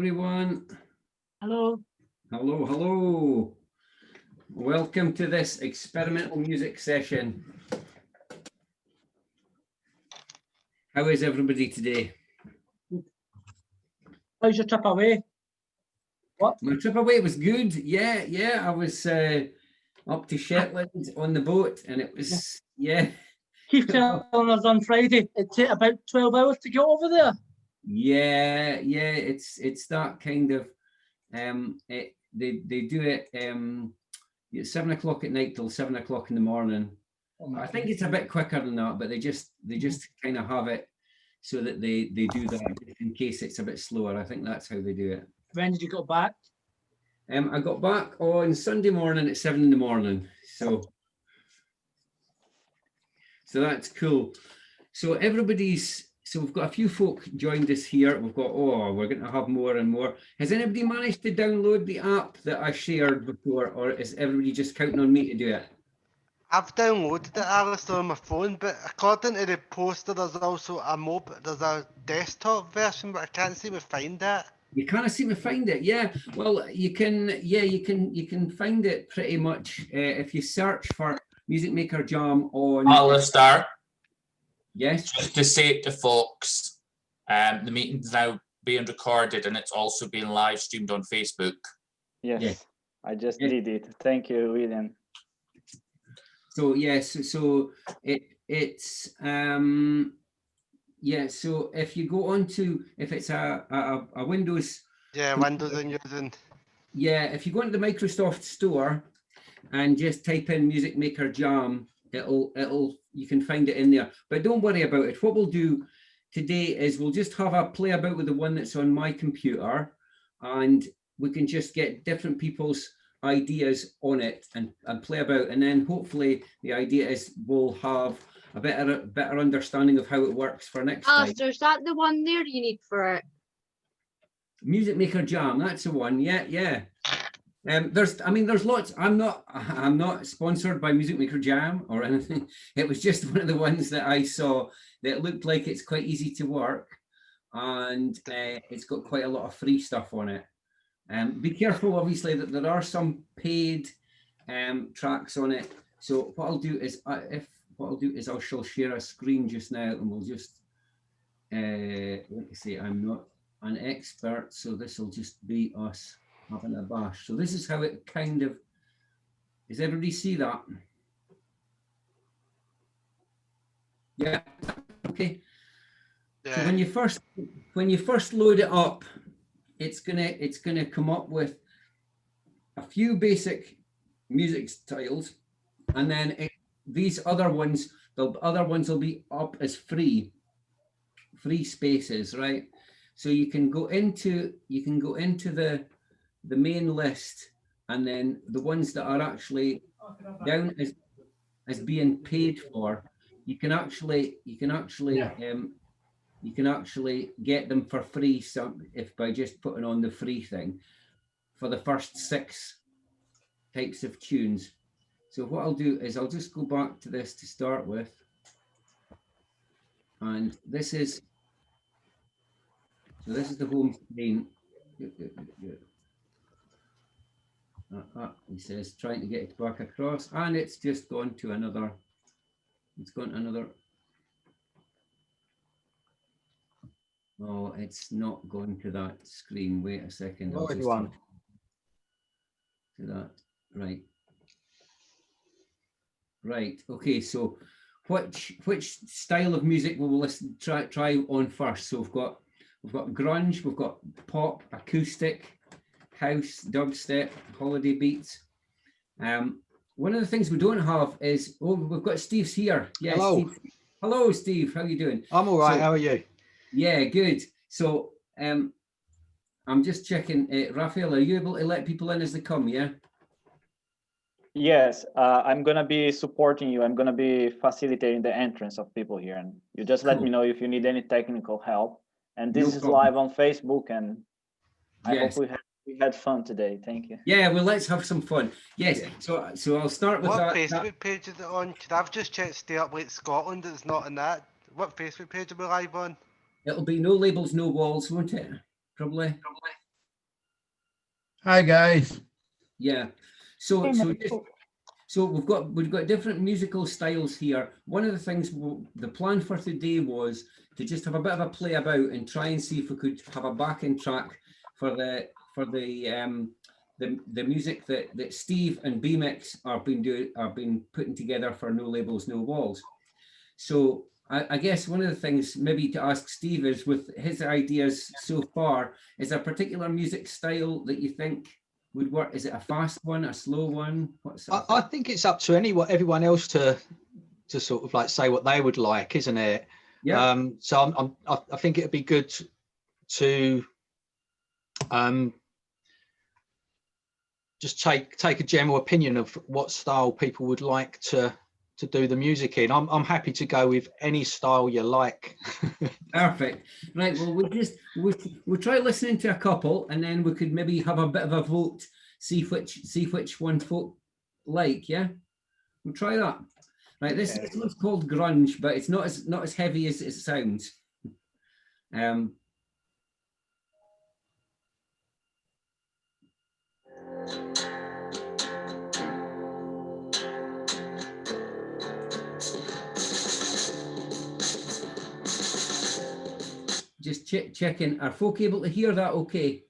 Everyone. Hello. Hello, hello. Welcome to this experimental music session. How is everybody today? How's your trip away? What? My trip away was good. Yeah. I was up to Shetland on the boat, and it was Keith telling us on Friday it took about 12 hours to get over there. Yeah. It's that kind of they do it at 7 o'clock at night till 7 o'clock in the morning. I think it's a bit quicker than that, but they just kind of have it so that they do that in case it's a bit slower. I think that's how they do it. When did you go back? I got back on Sunday morning at 7 in the morning. So that's cool. So we've got a few folk joined us here. We're going to have more and more. Has anybody managed to download the app that I shared before, or is everybody just counting on me to do it? I've downloaded it, Alastair, on my phone, but according to the poster, there's also there's a desktop version, but I can't seem to find that. You can't seem to find it, yeah. Well, you can find it pretty much if you search for Music Maker Jam on. Alastair. Yes. Just to say it to folks, the meeting's now being recorded and it's also being live streamed on Facebook. Yes. I just did it. Thank you, William. So yes, so it's so if you go on to, if it's a Windows, Windows I'm using. If you go into the Microsoft Store and just type in Music Maker Jam, you can find it in there. But don't worry about it. What we'll do today is we'll just have a play about with the one that's on my computer, and we can just get different people's ideas on it and play about, and then hopefully the idea is we'll have a better understanding of how it works for next time. Alastair, is that the one there you need for it? Music Maker Jam, that's the one. Yeah. There's lots. I'm not sponsored by Music Maker Jam or anything. It was just one of the ones that I saw that looked like it's quite easy to work, and it's got quite a lot of free stuff on it. Be careful, obviously, that there are some paid tracks on it. So what I'll do is I shall share a screen just now, and we'll just let me see. I'm not an expert, so this will just be us having a bash. So this is how it kind of. Does everybody see that? Yeah. Okay. Yeah. So when you first load it up, it's gonna come up with a few basic music styles, and then these other ones will be up as free spaces, right? So you can go into the main list, and then the ones that are actually down as being paid for, you can actually get them for free, if by just putting on the free thing for the first 6 types of tunes. So what I'll do is I'll just go back to this to start with, and this is the home screen. He says trying to get it back across, and it's just gone to another. It's gone to another. Oh, it's not going to that screen. Wait a second. To that. Right. Okay. So, which style of music will we try on first? So we've got grunge, we've got pop, acoustic, house, dubstep, holiday beats. One of the things we don't have is we've got Steve's here. Yeah. Hello. Steve. Hello, Steve. How are you doing? I'm all right. How are you? Yeah, good. So I'm just checking. Raphael, are you able to let people in as they come? Yeah. Yes, I'm gonna be supporting you. I'm gonna be facilitating the entrance of people here, and you just let me know if you need any technical help. And this is live on Facebook, and I hope we had fun today. Thank you. Yeah, well, let's have some fun. Yes. So I'll start with What Facebook page is it on? Because I've just checked Stay Up Late Scotland. It's not on that. What Facebook page are we live on? It'll be No Labels, No Walls, won't it? Probably. Hi guys. Yeah. So we've got different musical styles here. One of the things the plan for today was to just have a bit of a play about and try and see if we could have a backing track for the music that Steve and Bemix are been putting together for No Labels, No Walls. So I guess one of the things maybe to ask Steve is, with his ideas so far, is there a particular music style that you think would work? Is it a fast one, a slow one? I think it's up to everyone else to sort of like say what they would like, isn't it? Yeah. So I think it'd be good to just take a general opinion of what style people would like to do the music in. I'm happy to go with any style you like. Perfect. Right. Well, we'll try listening to a couple, and then we could maybe have a bit of a vote, see which one folk like. Yeah, we'll try that. Right. This one's called Grunge, but it's not as heavy as it sounds. Just checking. Are folk able to hear that? Okay.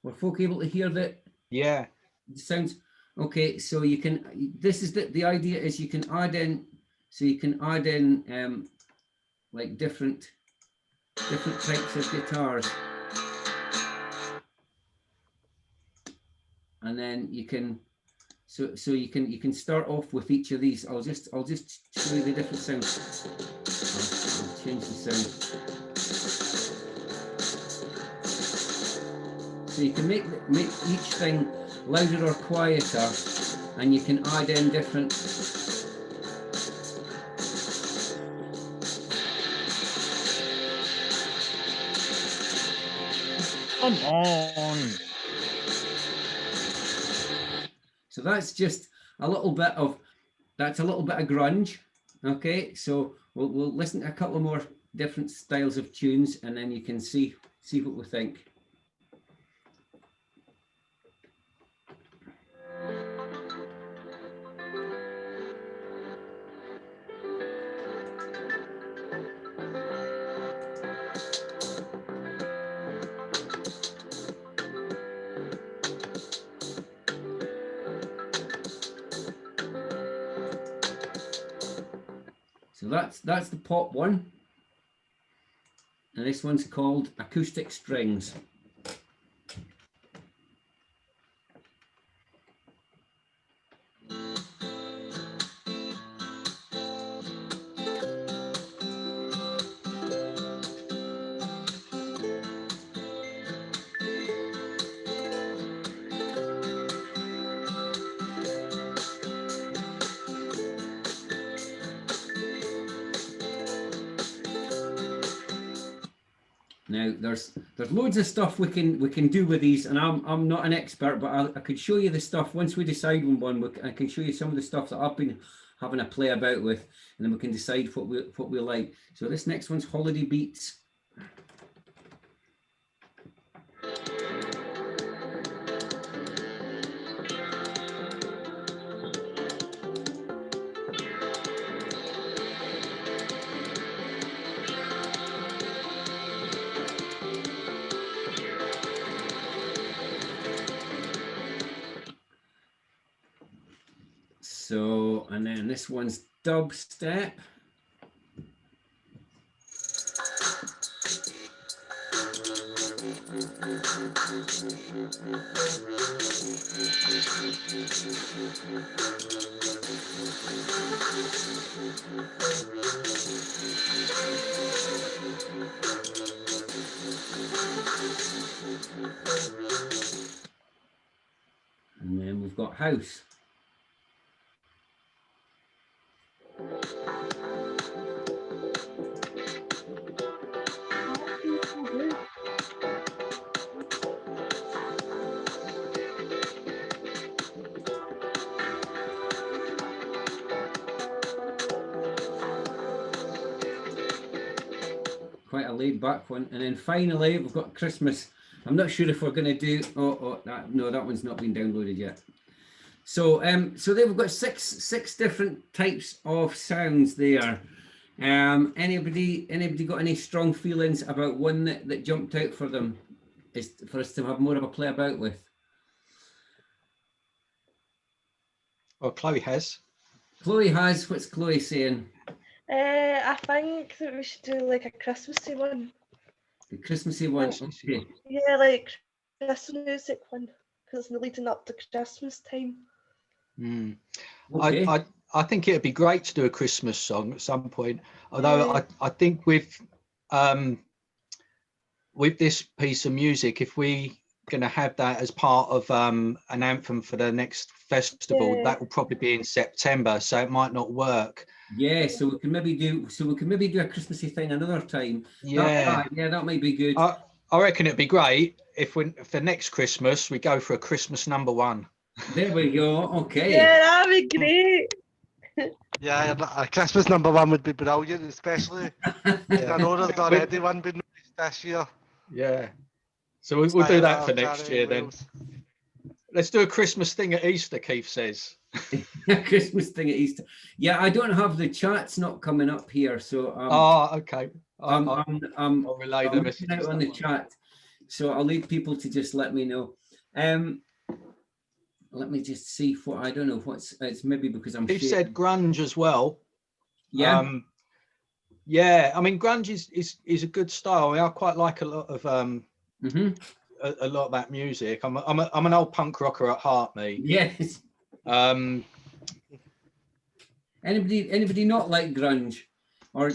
Were folk able to hear that? Yeah. It sounds okay. So you can. This is the idea is you can add in. So you can add in like different types of guitars, and then you can. So you can start off with each of these. I'll just show you the different sounds. I'll change the sound. So you can make each thing louder or quieter, and you can add in different. Come on. So that's just a little bit of grunge. Okay, so we'll listen to a couple more different styles of tunes, and then you can see what we think. So that's the pop one, and this one's called Acoustic Strings. Now there's loads of stuff we can do with these, and I'm not an expert, but I could show you the stuff once we decide on one. I can show you some of the stuff that I've been having a play about with, and then we can decide what we like. So this next one's Holiday Beats. So, and then this one's dubstep. And then we've got house. Quite a laid back one. And then finally we've got Christmas. I I'm not sure if we're going to do. No, that one's not been downloaded yet. So so they've got six different types of sounds there. Anybody got any strong feelings about one that jumped out for them, is for us to have more of a play about with? Well, Chloe has. Chloe has. What's Chloe saying? I think that we should do like a Christmassy one. The Christmassy one. Christmassy Okay. Yeah, like Christmas music one, because it's leading up to Christmas time. Mm. Okay. I think it'd be great to do a Christmas song at some point. Although I think with this piece of music, if we going to have that as part of an anthem for the next festival, that will probably be in September, so it might not work. Yeah, so we can maybe do a Christmassy thing another time. Yeah, that might be good. I reckon it'd be great if for next Christmas we go for a Christmas #1. There we go. Okay. Yeah, that'd be great. Yeah, a Christmas #1 would be brilliant, especially because I know there's already one been released this year. Yeah, so we'll do that for next year then. Let's do a Christmas thing at Easter, Keith says. A Christmas thing at Easter. Yeah, I don't have the chats not coming up here, so Okay. I'll relay the message out on the chat, so I'll leave people to just let me know. Let me just see what I don't know what's it's maybe because I'm. Keith said grunge as well. Yeah. Yeah, I mean grunge is a good style. I mean, I quite like a lot of a lot of that music. I'm an old punk rocker at heart, me. Yes. Anybody not like grunge, or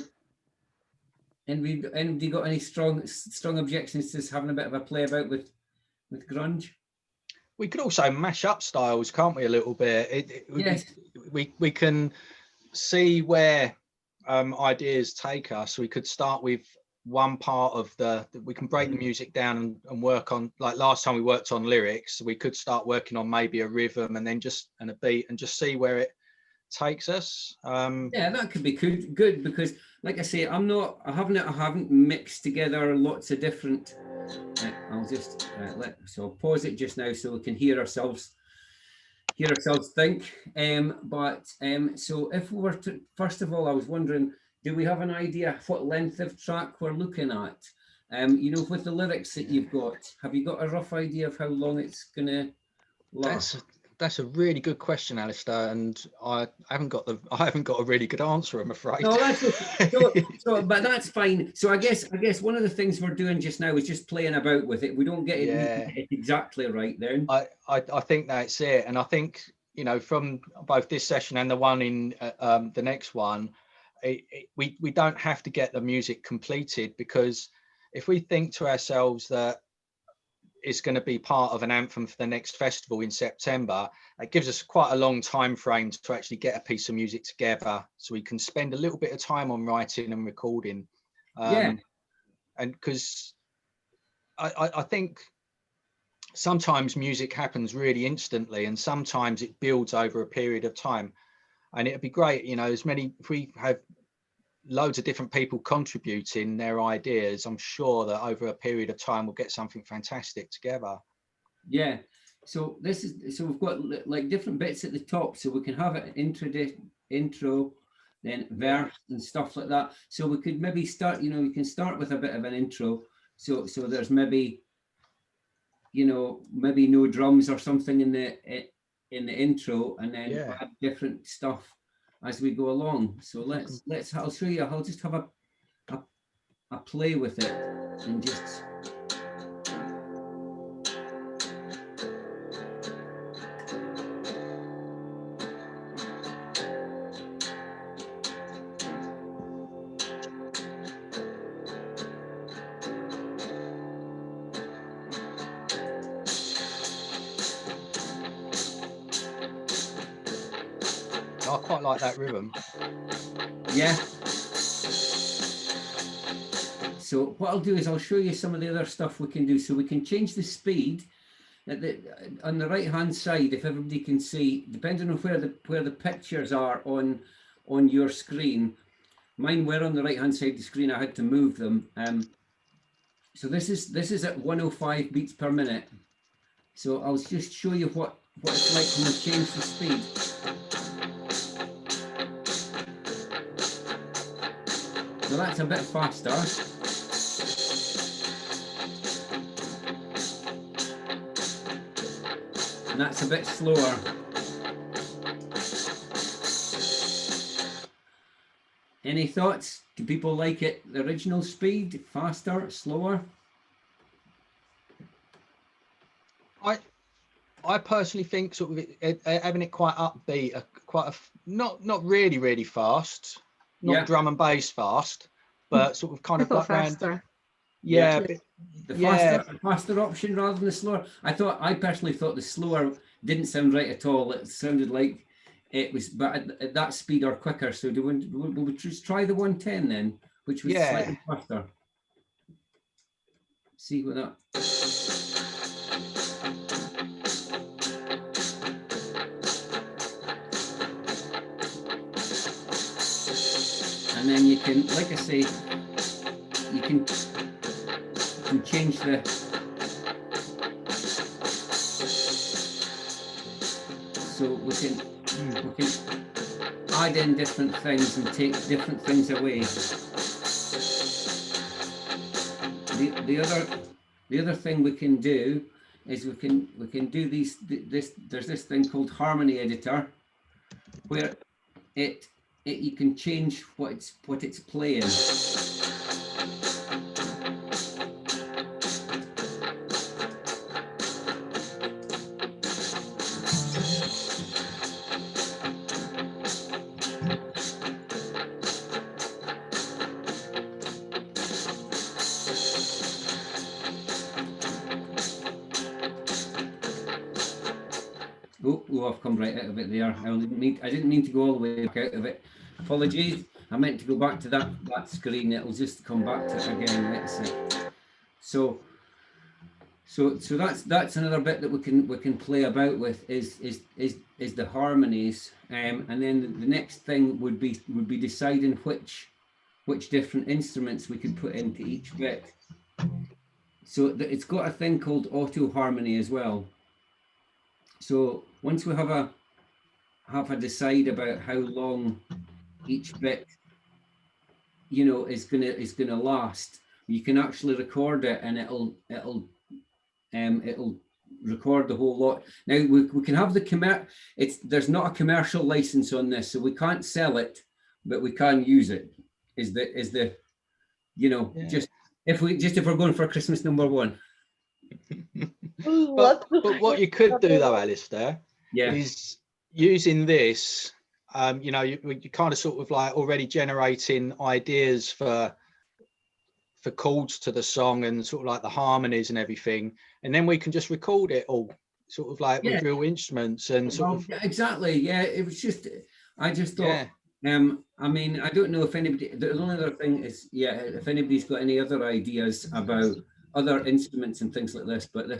anybody got any strong objections to having a bit of a play about with grunge? We could also mash up styles, can't we? A little bit. Yes. We can see where ideas take us. We could start with one part of we can break the music down and work on, like last time we worked on lyrics, we could start working on maybe a rhythm and then a beat and just see where it takes us. Yeah, that could be good because like I say, I haven't mixed together lots of different I'll just I'll pause it just now so we can hear ourselves think. So if we were to, first of all, I was wondering, do we have an idea what length of track we're looking at? With the lyrics that you've got, have you got a rough idea of how long it's gonna last? That's a really good question, Alastair, and I haven't got a really good answer, I'm afraid. No, that's but that's fine. So I guess one of the things we're doing just now is just playing about with it. We don't get it exactly right then. I think that's it, and I think from both this session and the one in the next one, we don't have to get the music completed, because if we think to ourselves that it's going to be part of an anthem for the next festival in September, it gives us quite a long time frame to actually get a piece of music together, so we can spend a little bit of time on writing and recording. And because I think sometimes music happens really instantly and sometimes it builds over a period of time, and it'd be great, if we have loads of different people contributing their ideas, I'm sure that over a period of time we'll get something fantastic together. Yeah, so we've got like different bits at the top, so we can have an intro, then verse and stuff like that. So we could maybe start, we can start with a bit of an intro, so there's maybe maybe no drums or something in the intro, and then add different stuff as we go along. So I'll show you. I'll just have a play with it and just. I quite like that rhythm. Yeah. So what I'll do is I'll show you some of the other stuff we can do. So we can change the speed on the right hand side, if everybody can see, depending on where the pictures are on your screen. Mine were on the right hand side of the screen. I had to move them. So this is at 105 beats per minute. So I'll just show you what it's like when we change the speed. So that's a bit faster. And that's a bit slower. Any thoughts? Do people like it the original speed, faster, slower? I personally think sort of having it quite upbeat, not really fast, not drum and bass fast, but sort of kind I of thought like round. faster. Yeah, The faster option rather than the slower. I personally thought the slower didn't sound right at all. It sounded like it was, but at that speed or quicker. So we'll just try the 110 then, which was slightly faster. See what that. And then you can, like I say, you can change the so we can add in different things and take different things away. The other thing we can do is we can do there's this thing called harmony editor where you can change what it's playing. Oh, I've come right out of it there. I didn't mean to go all the way back out of it. Apologies. I meant to go back to that screen. It'll just come back to it again. That's it. So that's another bit that we can play about with is the harmonies. And then the next thing would be deciding which different instruments we can put into each bit. So it's got a thing called auto harmony as well. So once we have a decide about how long each bit, is gonna last, you can actually record it, and it'll record the whole lot. Now we can have there's not a commercial license on this, so we can't sell it, but we can use it. Just if we're going for Christmas number one. But what you could do though, Alastair, is using this, you kind of sort of like already generating ideas for chords to the song and sort of like the harmonies and everything, and then we can just record it all sort of like with real instruments and exactly. It was just, I just thought, I mean, I don't know if anybody, the only other thing is, if anybody's got any other ideas about other instruments and things like this, but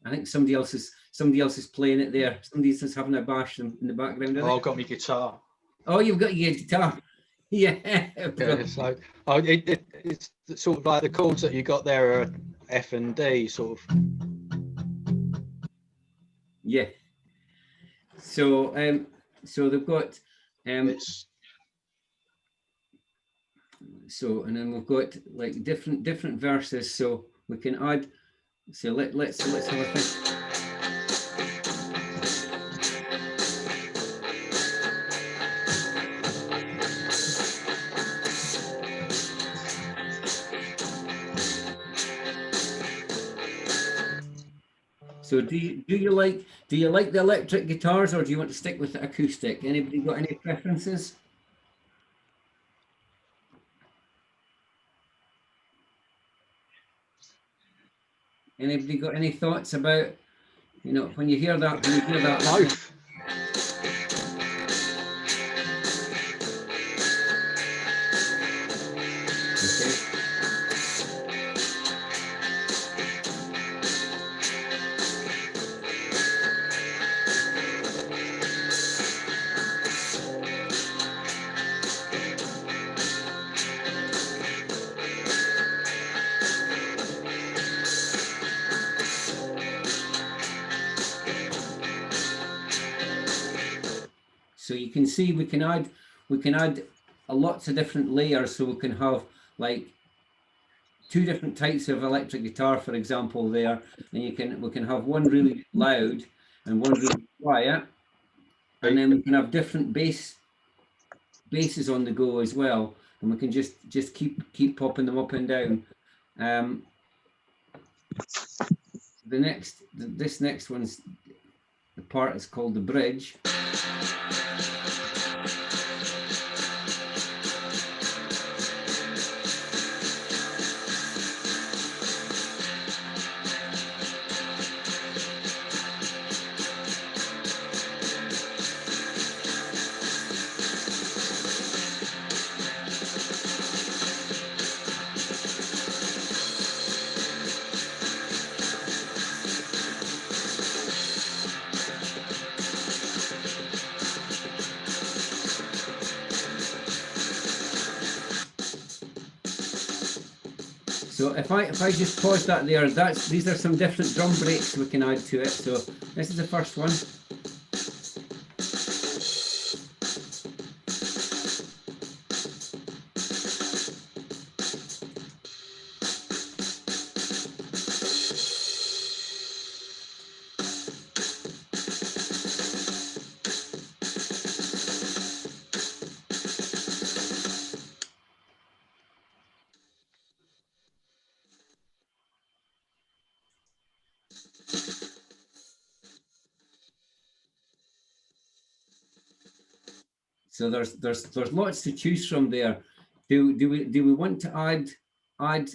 I think somebody else is playing it there. Somebody's just having a bash in the background. I've got my guitar. Oh, you've got your guitar. So it's sort of like the chords that you got there are F and D sort of. So they've got so, and then we've got like different verses, so we can add. So let's have a think. So do you like the electric guitars, or do you want to stick with the acoustic? Anybody got any preferences? Anybody got any thoughts about, when you hear that? Both. So you can see we can add a lots of different layers. So we can have like 2 different types of electric guitar, for example, there, and we can have one really loud and one really quiet, and then we can have different basses on the go as well, and we can just keep popping them up and down. This next one's the part is called the bridge. So if I just pause that there, these are some different drum breaks we can add to it. So this is the first one. So there's lots to choose from there. Do we want to add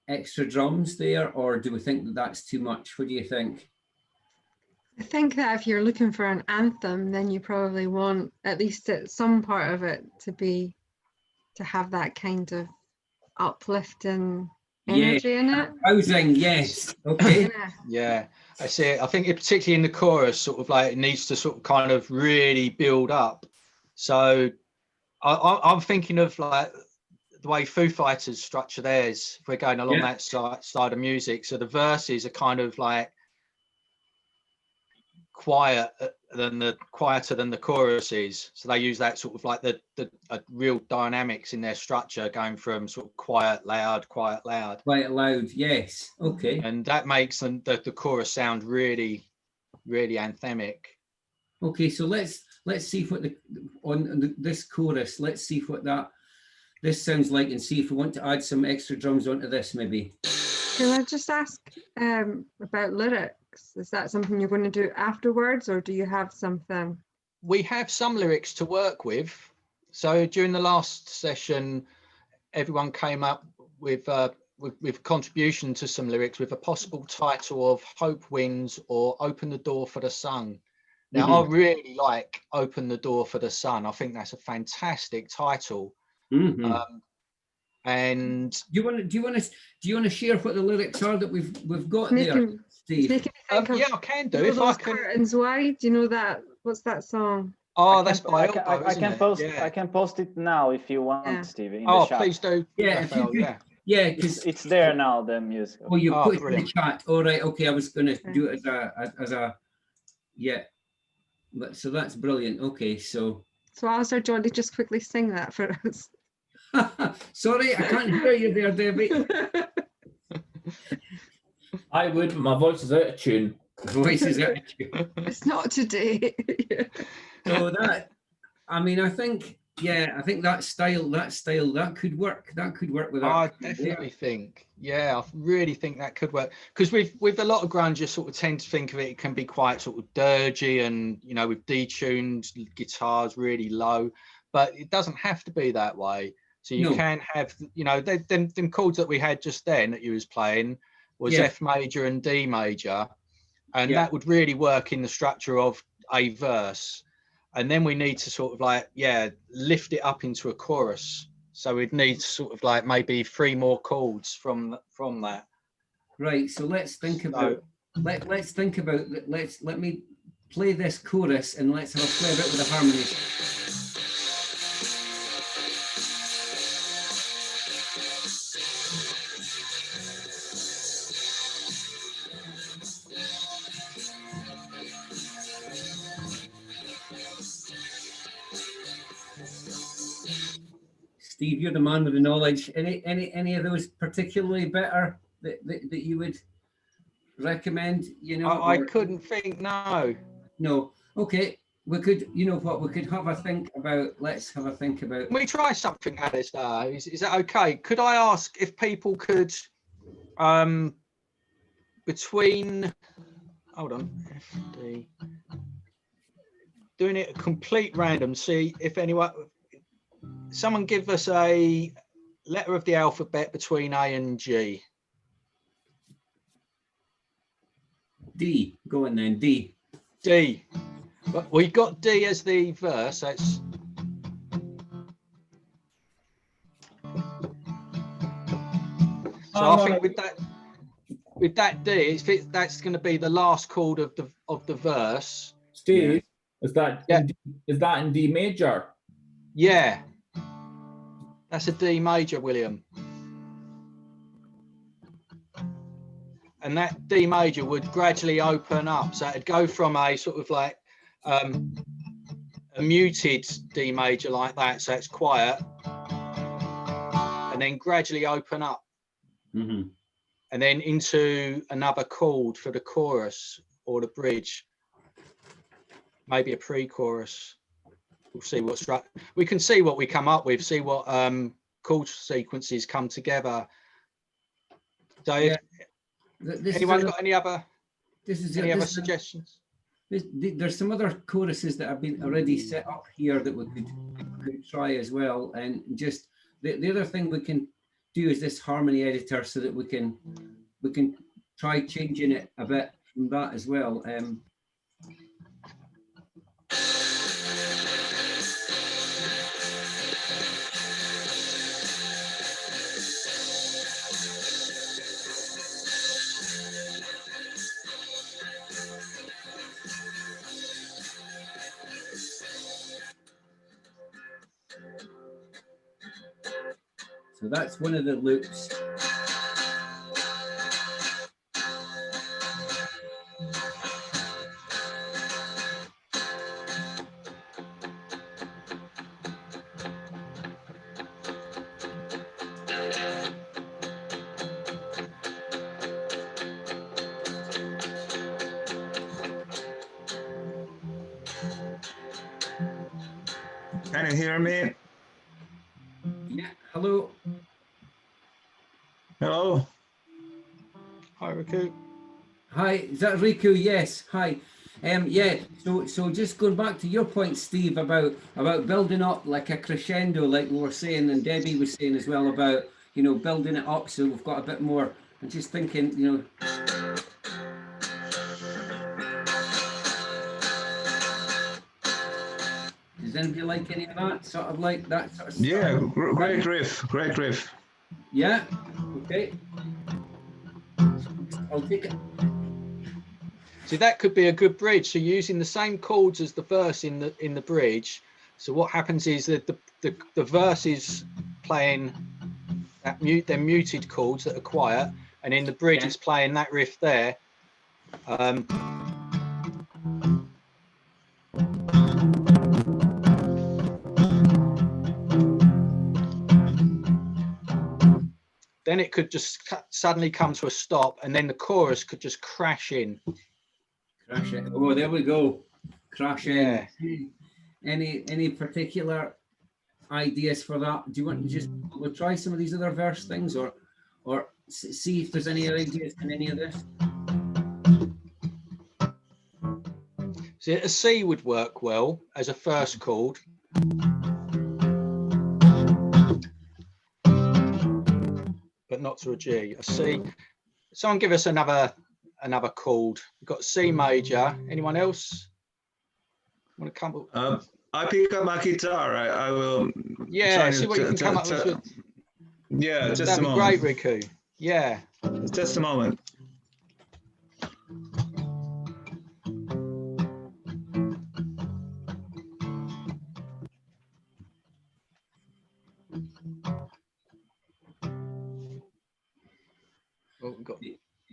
extra drums there, or do we think that that's too much? What do you think? I think that if you're looking for an anthem, then you probably want at least some part of it to have that kind of uplifting energy in it. Housing, yes. Okay. Yeah, I see it. I think particularly in the chorus, sort of like it needs to sort of kind of really build up. So I'm thinking of like the way Foo Fighters structure theirs. If we're going along that side of music, so the verses are kind of like quieter than the chorus is. So they use that sort of like the real dynamics in their structure, going from sort of quiet, loud, yes. Okay. And that makes the chorus sound really, really anthemic. Okay, so let's see what this chorus, let's see what this sounds like, and see if we want to add some extra drums onto this maybe. Can I just ask about lyrics? Is that something you're going to do afterwards, or do you have something? We have some lyrics to work with. So during the last session, everyone came up with contribution to some lyrics with a possible title of Hope Wins or Open the Door for the Sun. Now, I really like Open the Door for the Sun. I think that's a fantastic title. And do you want to share what the lyrics are that we've got there, Steve? Yeah, I can do. If I can. Curtains Wide, do you know that? What's that song? Oh, that's by I can post. I can post it now if you want, Steve. In the chat. Please do. Yeah, because it's there now. The music. Oh, you put it in the chat. All right. Okay, I was going to do it as a So that's brilliant. Okay, so Alastair, do you want to just quickly sing that for us? Sorry, I can't hear you there, Debbie. I would, but my voice is out of tune. Voice is out of tune. It's not today. So I think that style could work. That could work with. I definitely think. Yeah, I really think that could work, because with a lot of grunge, you sort of tend to think of it can be quite sort of dirgy and with detuned guitars really low, but it doesn't have to be that way. So you can have them chords that we had just then that you was playing was F major and D major, and that would really work in the structure of a verse. And then we need to sort of like, lift it up into a chorus. So we'd need sort of like maybe 3 more chords from that. Right. So let's think about let me play this chorus and let's have a play a bit with the harmonies. Steve, you're the man with the knowledge. Any of those particularly better that you would recommend? You know, I couldn't think. No. No. Okay. We could, you know what, we could have a think about, let's have a think about. Can we try something, Alastair? Is that okay? Could I ask if people could, between, hold on, FD, doing it a complete random, see if anyone, someone give us a letter of the alphabet between A and G. D, go on then, D. D. But we got D as the verse. That's so. I think with that D, that's going to be the last chord of the verse. Steve, is that in D major? Yeah, that's a D major, William. And that D major would gradually open up. So it'd go from a sort of like a muted D major like that, so it's quiet, and then gradually open up. Mm-hmm. And then into another chord for the chorus or the bridge, maybe a pre-chorus. We'll see what's right. We can see what we come up with, see what chord sequences come together. Dave, anyone got any other suggestions? There's some other choruses that have been already set up here that we could try as well. And just the other thing we can do is this harmony editor, so that we can try changing it a bit from that as well. So that's one of the loops. Can you hear me? Yeah, hello. Hello. Hi, Riku. Hi, is that Riku? Yes, hi. Yeah, so just going back to your point, Steve, about building up like a crescendo, like we were saying, and Debbie was saying as well about, you know, building it up so we've got a bit more. I'm just thinking, you know. Does anybody like any of that? Sort of like that sort of stuff? Yeah, great riff, great riff. Yeah, okay. I'll take it. See, that could be a good bridge. So using the same chords as the verse in the bridge. So what happens is that the verse is playing they're muted chords that are quiet, and in the bridge is playing that riff there. Then it could just suddenly come to a stop, and then the chorus could just crash in. Crash it. Oh, there we go. Crash in. Yeah. Any particular ideas for that? Do you want to just we'll try some of these other verse things, or see if there's any ideas in any of this? See, a C would work well as a first chord. But not to a G. A C. Someone give us another chord. We've got C major. Anyone else want to come up? I pick up my guitar. I will. Yeah, see what you can come up with. Yeah, just that'd a be moment. great, Riku. Yeah. Just a moment.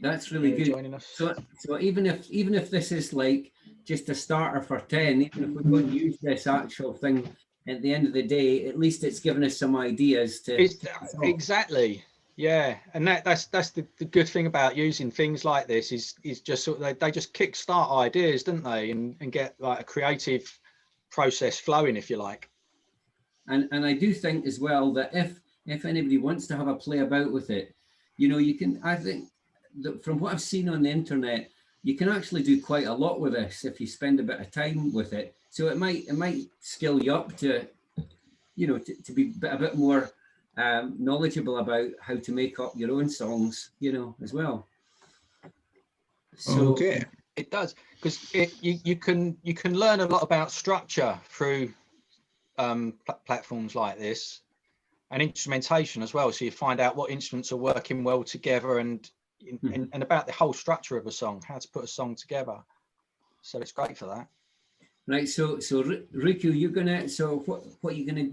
That's really good. Joining us. So even if this is like just a starter for 10, even if we go and use this actual thing at the end of the day, at least it's given us some ideas to. Exactly. Yeah, and that's the good thing about using things like this is just sort of they just kickstart ideas, don't they, and get like a creative process flowing, if you like. And I do think as well that if anybody wants to have a play about with it, you know, you can. I think that from what I've seen on the internet, you can actually do quite a lot with this if you spend a bit of time with it. So it might skill you up to, you know, to be a bit more knowledgeable about how to make up your own songs, you know, as well. So Okay. It does, because you can learn a lot about structure through platforms like this, and instrumentation as well. So you find out what instruments are working well together, and about the whole structure of a song, how to put a song together. So it's great for that. Right. So Riku, you're gonna. So what you're gonna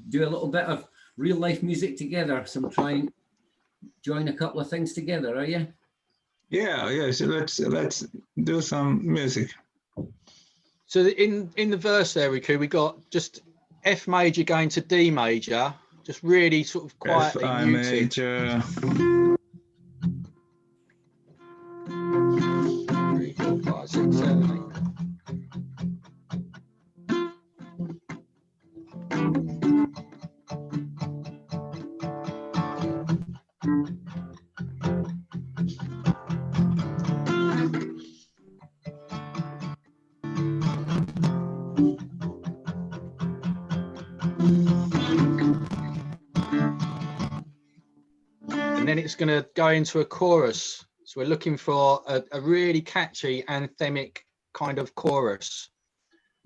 do a little bit of real life music together. So try and join a couple of things together, are you? Yeah. So let's do some music. So in the verse there, Riku, we got just F major going to D major, just really sort of quietly F muted. major. 3, 4, 5, 6, 7, 8. And then it's going to go into a chorus. So we're looking for a really catchy anthemic kind of chorus.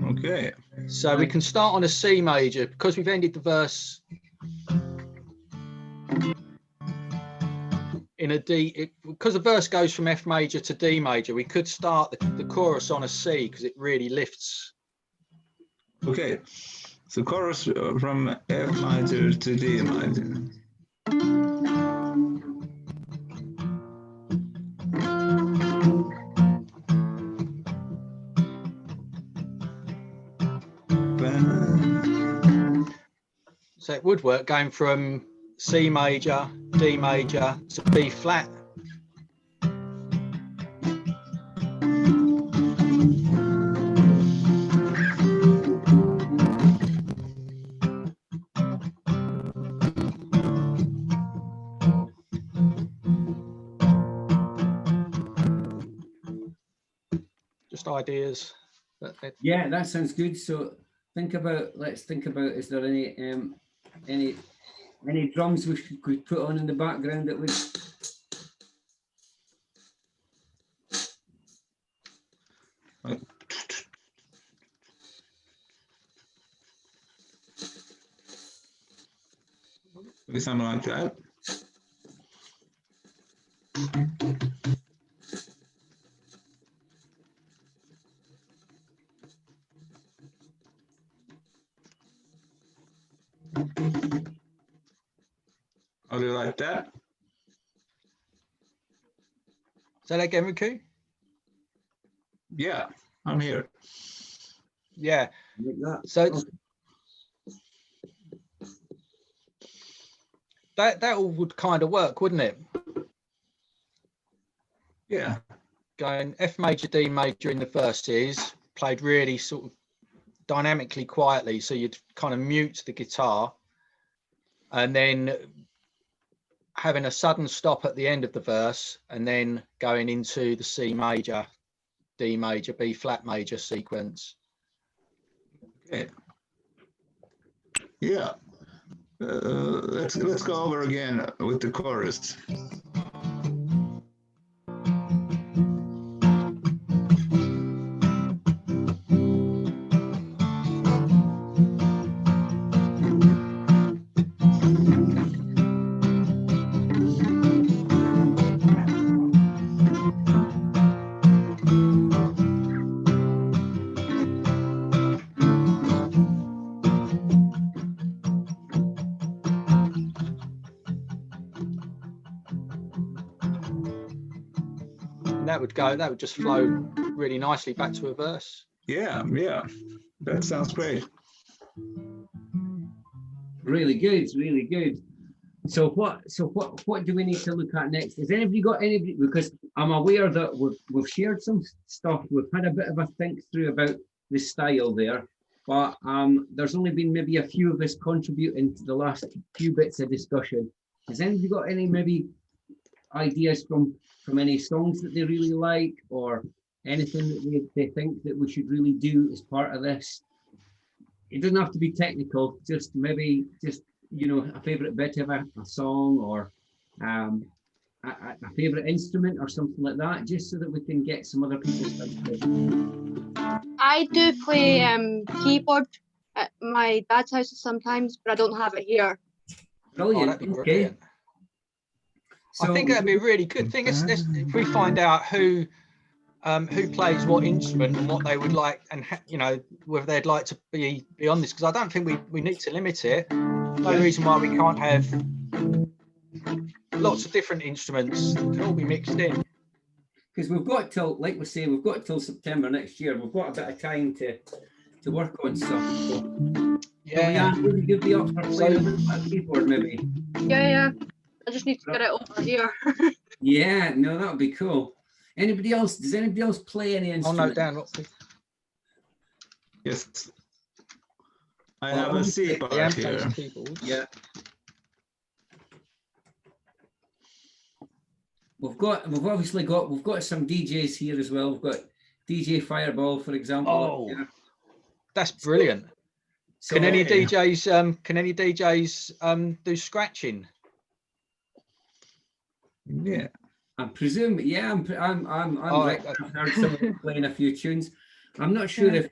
Okay. So we can start on a C major because we've ended the verse in a D. Because the verse goes from F major to D major, we could start the chorus on a C because it really lifts. Okay. So chorus from F major to D major. So it would work going from C major, D major to B flat. Just ideas. Yeah, that sounds good. So let's think about, is there any drums we could put on in the background that would. Something like that. How do you like that? Say that again, Riku? Yeah, I'm here. Yeah. So it's, that all would kind of work, wouldn't it? Yeah. Going F major, D major in the verses, played really sort of dynamically quietly, so you'd kind of mute the guitar, and then having a sudden stop at the end of the verse, and then going into the C major, D major, B flat major sequence. Okay. Yeah. Let's go over again with the chorus. That would just flow really nicely back to a verse. Yeah, that sounds great. Really good, really good. So what do we need to look at next? Has anybody got anybody? Because I'm aware that we've shared some stuff. We've had a bit of a think through about the style there, but there's only been maybe a few of us contributing to the last few bits of discussion. Has anybody got any maybe ideas from any songs that they really like, or anything that they think that we should really do as part of this? It doesn't have to be technical, just maybe you know, a favorite bit of a song, or a favorite instrument or something like that, just so that we can get some other people started. I do play keyboard at my dad's house sometimes, but I don't have it here. Brilliant. Oh, that'd be Okay. brilliant. I think that'd be a really good thing. If we find out who plays what instrument and what they would like, and you know, whether they'd like to be on this, because I don't think we need to limit it. No reason why we can't have lots of different instruments that can all be mixed in. Because we've got till, like we say, we've got till September next year. We've got a bit of time to work on stuff. So, yeah. Would you be up for playing a keyboard maybe? Yeah. I just need to get it over here. Yeah, no, that would be cool. Anybody else? Does anybody else play any I'll instrument? note down what. Yes. I have a C part here. Yeah. We've obviously got some DJs here as well. We've got DJ Fireball, for example. Oh, yeah. That's brilliant. So, Can any DJs do scratching? Yeah. I presume, yeah, I'm right. I've heard someone playing a few tunes. I'm not sure if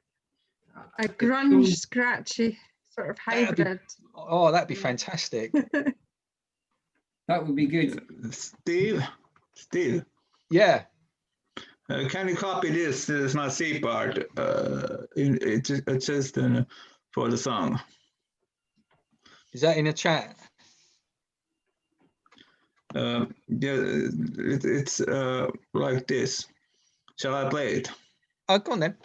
a grunge scratchy sort of hybrid. That'd be fantastic. That would be good. Steve. Yeah. Can you copy this? This is not C part. It's just for the song. Is that in a chat? Yeah, it's like this. Shall I play it? Oh, go on then.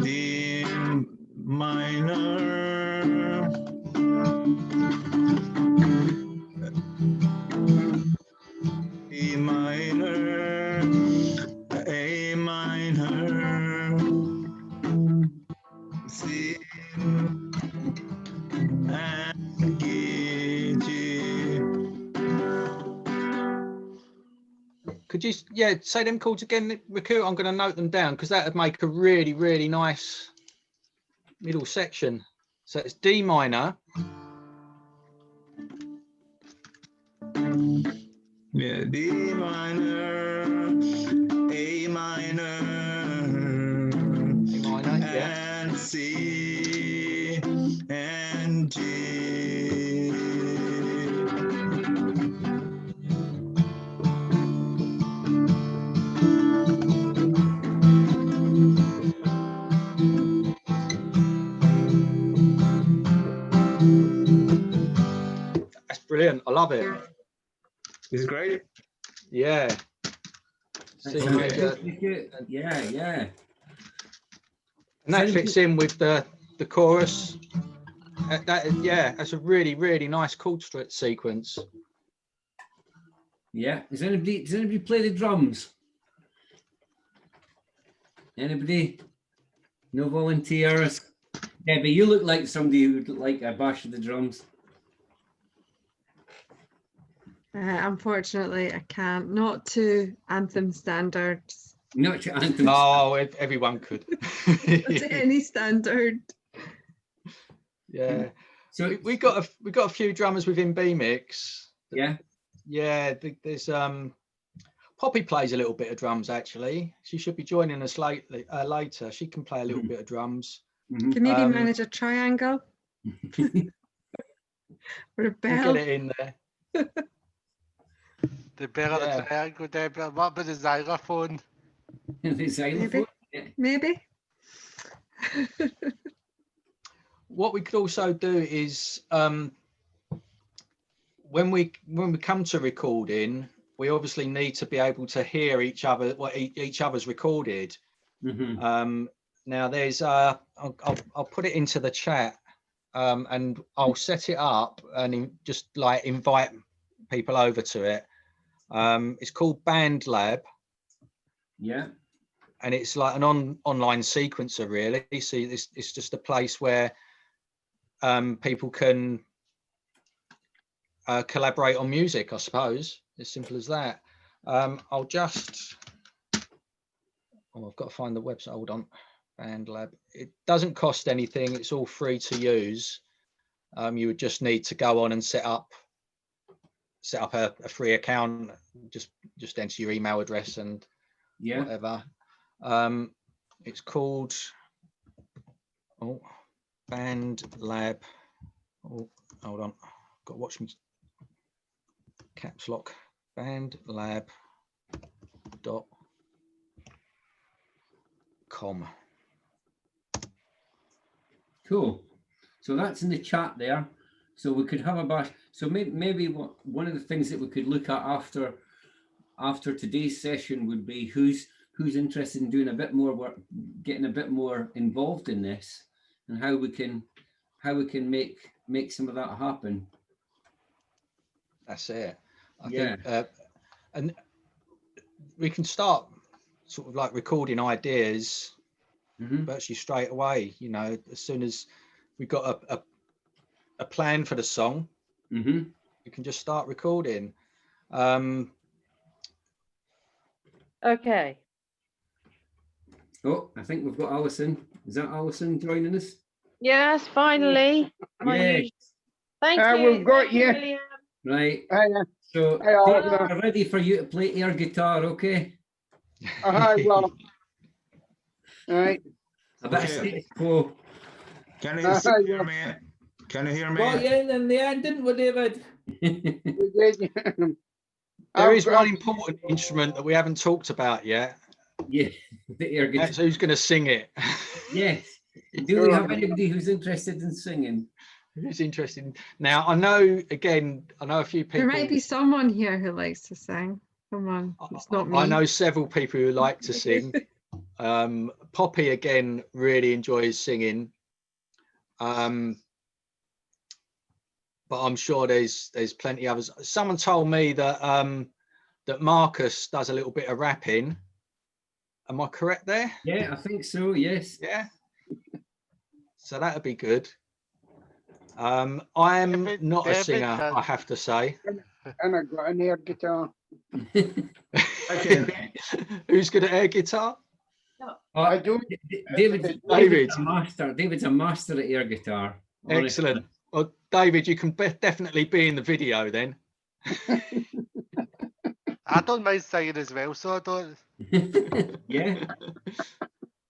D minor. E minor, A minor, C, and E, G. Could you, say them chords again, Riku? I'm going to note them down because that would make a really, really nice middle section. So it's D minor. Yeah, D minor, A minor, and C, and G. That's brilliant. I love it. It's great. Yeah. Yeah. And that fits in with the chorus. That's a really, really nice chord sequence. Yeah. Does anybody play the drums? Anybody? No volunteers? Debbie, you look like somebody who would like a bash of the drums. Unfortunately, I can't. Not to Anthem standards. Not to Anthem. Oh, everyone could. Not to any standard. Yeah. So we got a few drummers within Bemix. Yeah. Yeah. There's Poppy plays a little bit of drums actually. She should be joining us later. She can play a little bit of drums. Can maybe manage a triangle or a bell. Get it in there. The bell of the triangle, Deborah. What about the xylophone? The xylophone? Maybe. what we could also do is when we come to recording, we obviously need to be able to hear each other, what each other's recorded. Now there's I'll put it into the chat, and I'll set it up and just like invite people over to it. It's called Band Lab. Yeah. And it's like an online sequencer, really. So it's just a place where people can collaborate on music, I suppose. As simple as that. I'll just, I've got to find the website. Hold on. Band Lab. It doesn't cost anything. It's all free to use. You would just need to go on and set up a free account. Just enter your email address and whatever. It's called Band Lab. Oh, hold on, got to watch me caps lock. bandlab.com. Cool. So that's in the chat there. So we could have so maybe one of the things that we could look at after today's session would be who's interested in doing a bit more work, getting a bit more involved in this, and how we can make some of that happen. That's it. I think, and we can start sort of like recording ideas virtually straight away. You know, as soon as we've got a plan for the song, we can just start recording. Okay. Oh, I think we've got Alison. Is that Alison joining us? Yes, finally. Yes. Thank you. We've got you. William. Right. So we're ready for you to play air guitar, okay? Hi, well. Right. A bit of status quo. Can you hear me? Can you hear me? Got you in the end, didn't we, David? There is one important instrument that we haven't talked about yet. Yeah, the air guitar. That's who's going to sing it. Yes. Do we have anybody who's interested in singing? Who's interested? Now, I know a few people. There might be someone here who likes to sing. Come on, it's not me. I know several people who like to sing. Poppy, again, really enjoys singing. But I'm sure there's plenty others. Someone told me that that Marcus does a little bit of rapping. Am I correct there? Yeah, I think so. Yes. Yeah. So that'd be good. I'm not a singer, I have to say. And I've got an air guitar. Okay. Who's good at air guitar? I do. David's a master. David's a master at air guitar. Honestly. Excellent. Well, David, you can definitely be in the video then. I don't mind singing as well, so I don't. Yeah.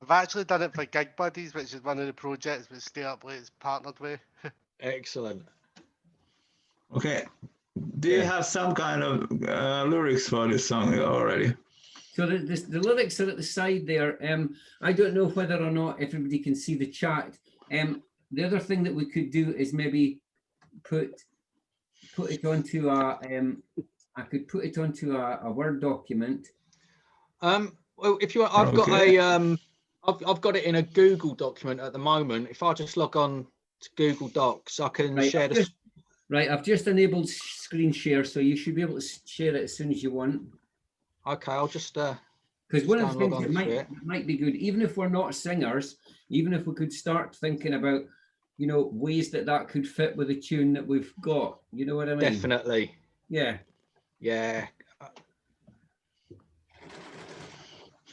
I've actually done it for Gig Buddies, which is one of the projects which Stay Up Late's partnered with. Excellent. Okay. Do you have some kind of lyrics for this song already? So the lyrics are at the side there. I don't know whether or not everybody can see the chat. The other thing that we could do is maybe put it onto a I could put it onto a Word document. Well, if you want, I've got a I've got it in a Google document at the moment. If I just log on to Google Docs, I can share this. Right, I've just enabled screen share, so you should be able to share it as soon as you want. Okay, I'll just because one of the things that might be good, even if we're not singers, even if we could start thinking about, you know, ways that could fit with the tune that we've got. You know what I mean? Definitely. Yeah. Yeah.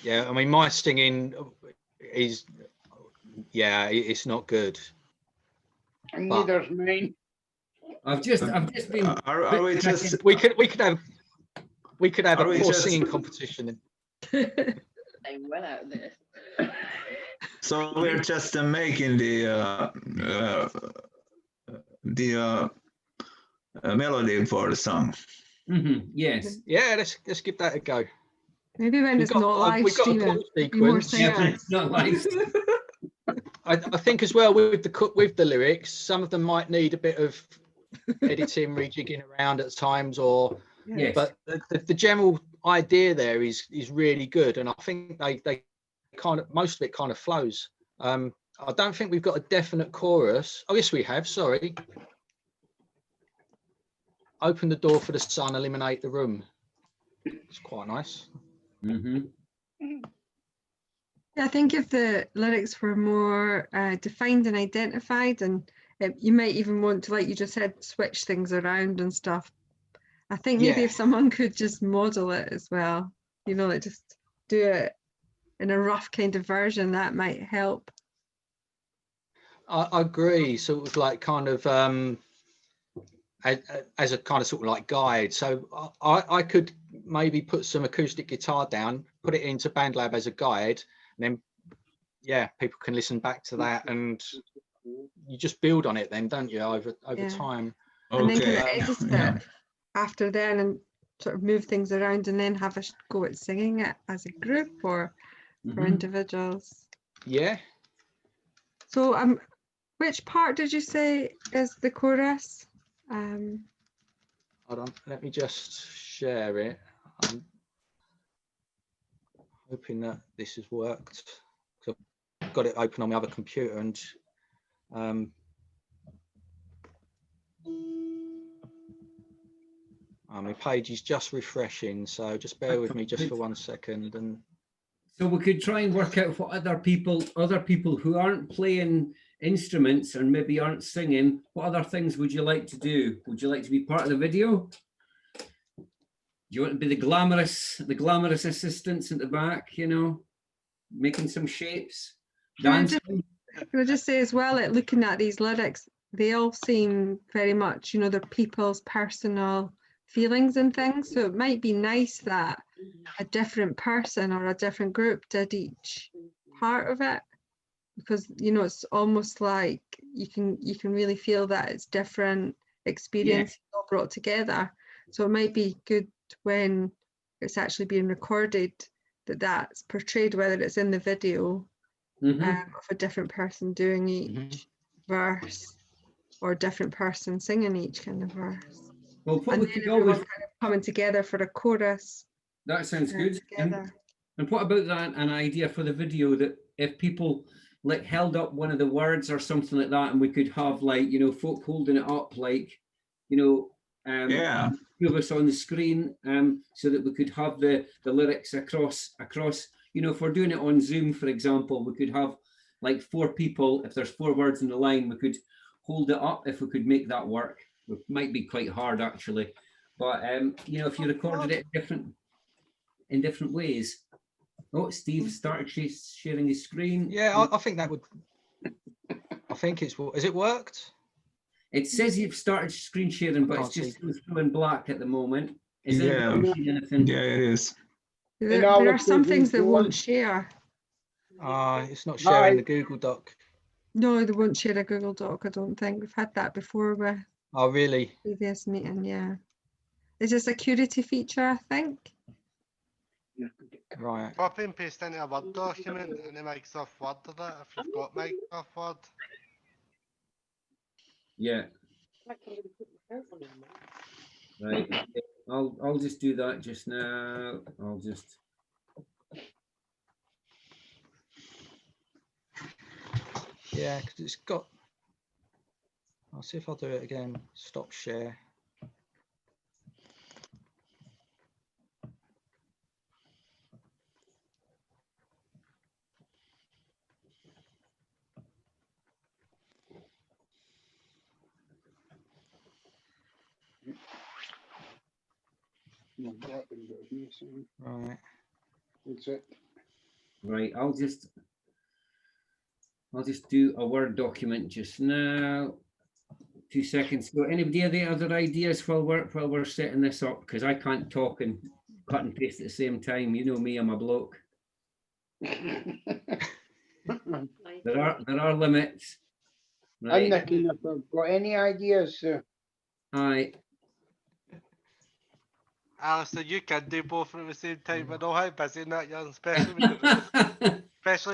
Yeah, I mean, my singing is, yeah, it's not good. And neither's mine. I've just been. Are we just? We could have a poor singing competition. I went out there. So we're just making the melody for the song. Yes. Yeah, let's give that a go. Maybe when it's not live streaming. Yeah, it's not live. I think as well with the lyrics, some of them might need a bit of editing, rejigging around at times, or Yes. but the general idea there is really good, and I think they kind of, most of it kind of flows. I don't think we've got a definite chorus. Oh yes, we have. Sorry. Open the door for the sun, eliminate the room. It's quite nice. Mm-hmm. Yeah, I think if the lyrics were more defined and identified, and you might even want to, like you just said, switch things around and stuff. I think maybe if someone could just model it as well, you know, like just do it in a rough kind of version, that might help. I agree. Sort of like kind of as a kind of sort of like guide. So I could maybe put some acoustic guitar down, put it into BandLab as a guide, and then people can listen back to that, and you just build on it then, don't you, over time. And then can edit it after then and sort of move things around, and then have a go at singing it as a group or for individuals. Yeah. So which part did you say is the chorus? Hold on, let me just share it. I'm hoping that this has worked. So I've got it open on my other computer, and my page is just refreshing, so just bear with me just for 1 second. And so we could try and work out what other people who aren't playing instruments and maybe aren't singing, what other things would you like to do? Would you like to be part of the video? Do you want to be the glamorous assistants at the back, you know, making some shapes, dancing? Can I just say as well, that looking at these lyrics, they all seem very much, you know, they're people's personal feelings and things. So it might be nice that a different person or a different group did each part of it, because, you know, it's almost like you can really feel that it's different experiences all brought together. So it might be good when it's actually being recorded that's portrayed, whether it's in the video of a different person doing each verse or a different person singing each kind of verse. Well, what and we then could everyone always kind of coming together for a chorus. That sounds good. Together. And what about that, an idea for the video, that if people like held up one of the words or something like that, and we could have, like, you know, folk holding it up, like, you know, two of us on the screen, so that we could have the lyrics across, you know, if we're doing it on Zoom, for example, we could have like 4 people. If there's 4 words in the line, we could hold it up. If we could make that work, it might be quite hard actually, but you know, if you recorded it in different ways. Oh, Steve started sharing his screen. Yeah, I think that would. I think it's. Has it worked? It says you've started screen sharing, but it's just still in black at the moment. Is anything? Yeah, it is. There are some things that won't share. It's not sharing the Google Doc. No, they won't share a Google Doc, I don't think. We've had that before with Oh, really? previous meeting, yeah. It's a security feature, I think. Right. Copy and paste into a Word document into Microsoft Word of it if you've got Microsoft Word. Yeah. Right. Okay. I'll just do that just now. I'll just. Yeah, because it's got. I'll see if I'll do it again. Stop share. Right. That's it. Right. I'll just do a Word document just now. 2 seconds. So anybody have any other ideas while we're setting this up? Because I can't talk and cut and paste at the same time. You know me, I'm a bloke. There are limits. I'm looking if I've got any ideas. Aye. Alastair, you can do both at the same time. I know how busy that you're, especially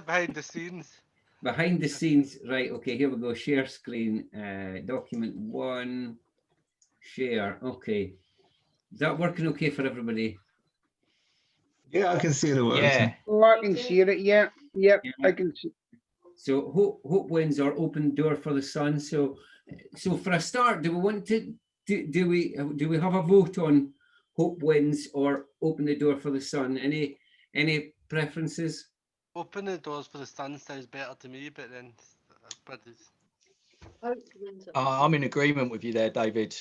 behind the scenes. behind the scenes, right? Okay, here we go. Share screen, document 1, share. Okay, is that working okay for everybody? Yeah, I can see the words. Yeah. Oh, I can see it. Yeah, yep, I can see. So hope wins or open door for the sun. So for a start, do we want to do we have a vote on hope wins or open the door for the sun? Any preferences? Open the doors for the sun sounds better to me, but then everybody's. I'm in agreement with you there, David.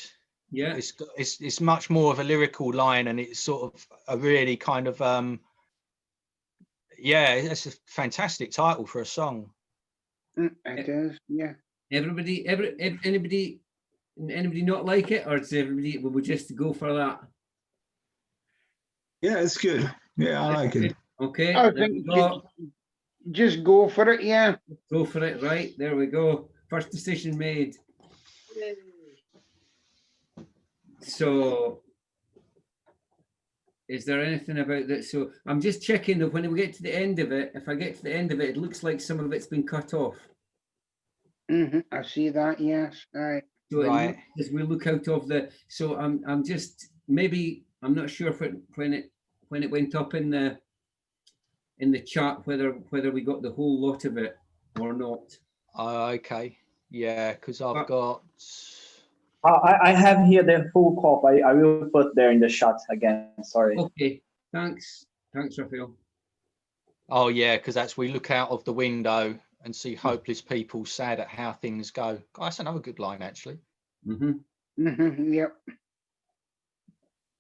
Yeah, it's much more of a lyrical line, and it's sort of a really kind of yeah, it's a fantastic title for a song. It is, yeah. Anybody not like it, or does everybody will we just go for that? Yeah, it's good. Yeah, I like it. Okay, I there think we go. just go for it, yeah. Go for it, right? There we go. First decision made. So, is there anything about that? So, I'm just checking that when we get to the end of it, if I get to the end of it, it looks like some of it's been cut off. I see that, yes. Right. So Right. as we look out of the, so I'm just maybe I'm not sure if when it went up in the chat whether we got the whole lot of it or not. Okay, yeah, because I've got. I have here the full copy. I will put there in the chat again. Sorry. Okay, thanks, Raphael. Oh yeah, because that's we look out of the window and see hopeless people sad at how things go. Oh, that's another good line, actually. Yep.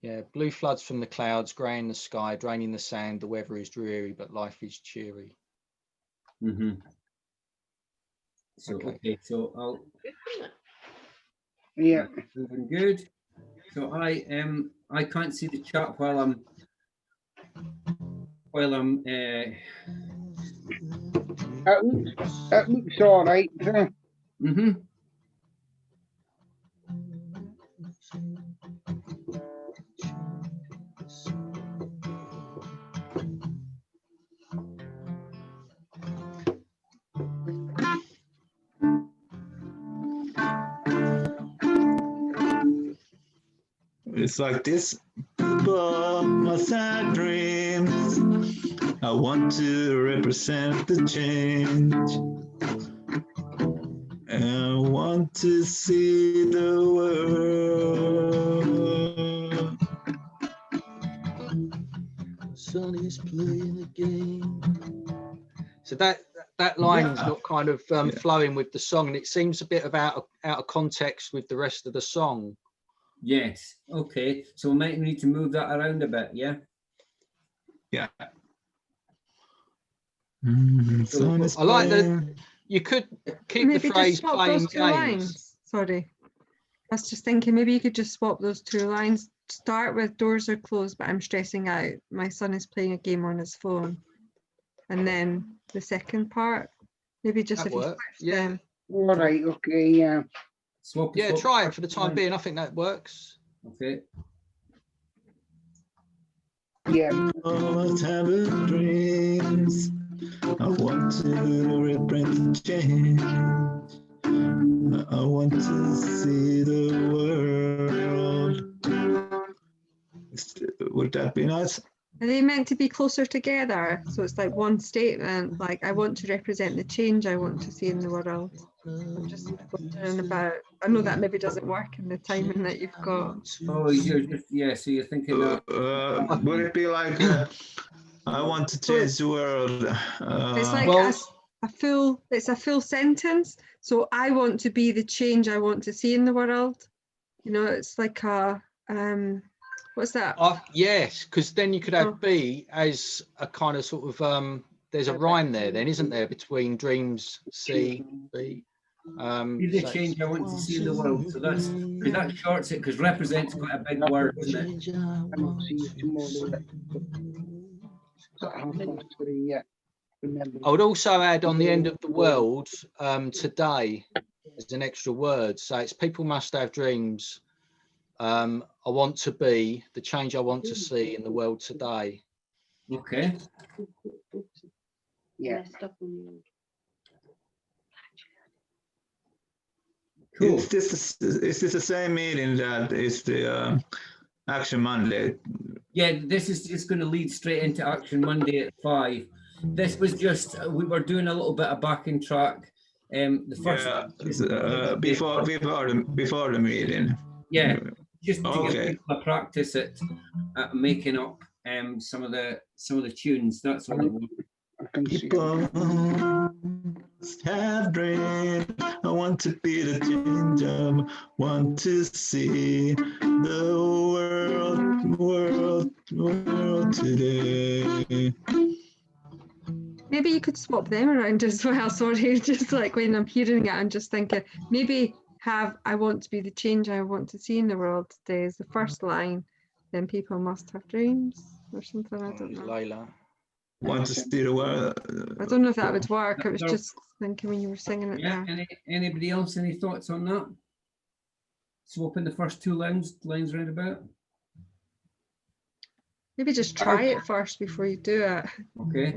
Yeah, blue floods from the clouds, grey in the sky, draining the sand. The weather is dreary, but life is cheery. So okay, so I'll. Yeah. Moving good. So I can't see the chat while I'm. It looks all right. It's like this. My sad dreams. I want to represent the change. I want to see the world. Sun is playing a game. So that line is not kind of flowing with the song, and it seems a bit of out of context with the rest of the song. Yes. Okay. So we might need to move that around a bit. Yeah. Yeah. I like that you could keep maybe the phrase just swap playing those two games. lines. Sorry. I was just thinking maybe you could just swap those two lines. Start with doors are closed, but I'm stressing out. My son is playing a game on his phone. And then the second part, maybe just That if you works, switch them. All right, okay, yeah. Swap. Try it for the time being. I think that works. Okay. Yeah. Almost having dreams. I want to represent the change. I want to see the world. Would that be nice? Are they meant to be closer together? So it's like one statement, like I want to represent the change I want to see in the world. I'm just wondering about, I know that maybe doesn't work in the timing that you've got. Oh, you're just, yeah, so you're thinking that. Would it be like, I want to change the world? It's like it's a full sentence. So I want to be the change I want to see in the world. You know, it's like a, what's that? Yes, because then you could have B as a kind of sort of there's a rhyme there then, isn't there, between dreams, C, B. Be the change I want to see in the world. So that's because that shorts it because represents quite a big word, isn't it? I will see you tomorrow. I would also add on the end of the world today as an extra word. So it's people must have dreams. I want to be the change I want to see in the world today. Okay. Yeah. Cool. Is this the same meeting that is the Action Monday? Yeah, this is just going to lead straight into Action Monday at 5. This was just, we were doing a little bit of backing track. The first before the meeting. Yeah, just to give Okay. people a practice at making up some of the tunes. That's all it was. People have dreams. I want to be the change. I want to see the world today. Maybe you could swap them around as well. Sorry, just like when I'm hearing it, I'm just thinking maybe have I want to be the change I want to see in the world today is the first line. Then people must have dreams or something. I don't know. Layla. Want to see the world. I don't know if that would work. I was just thinking when you were singing it Yeah. there. Anybody else? Any thoughts on that? Swapping the first two lines round about. Maybe just try it first before you do it. Okay.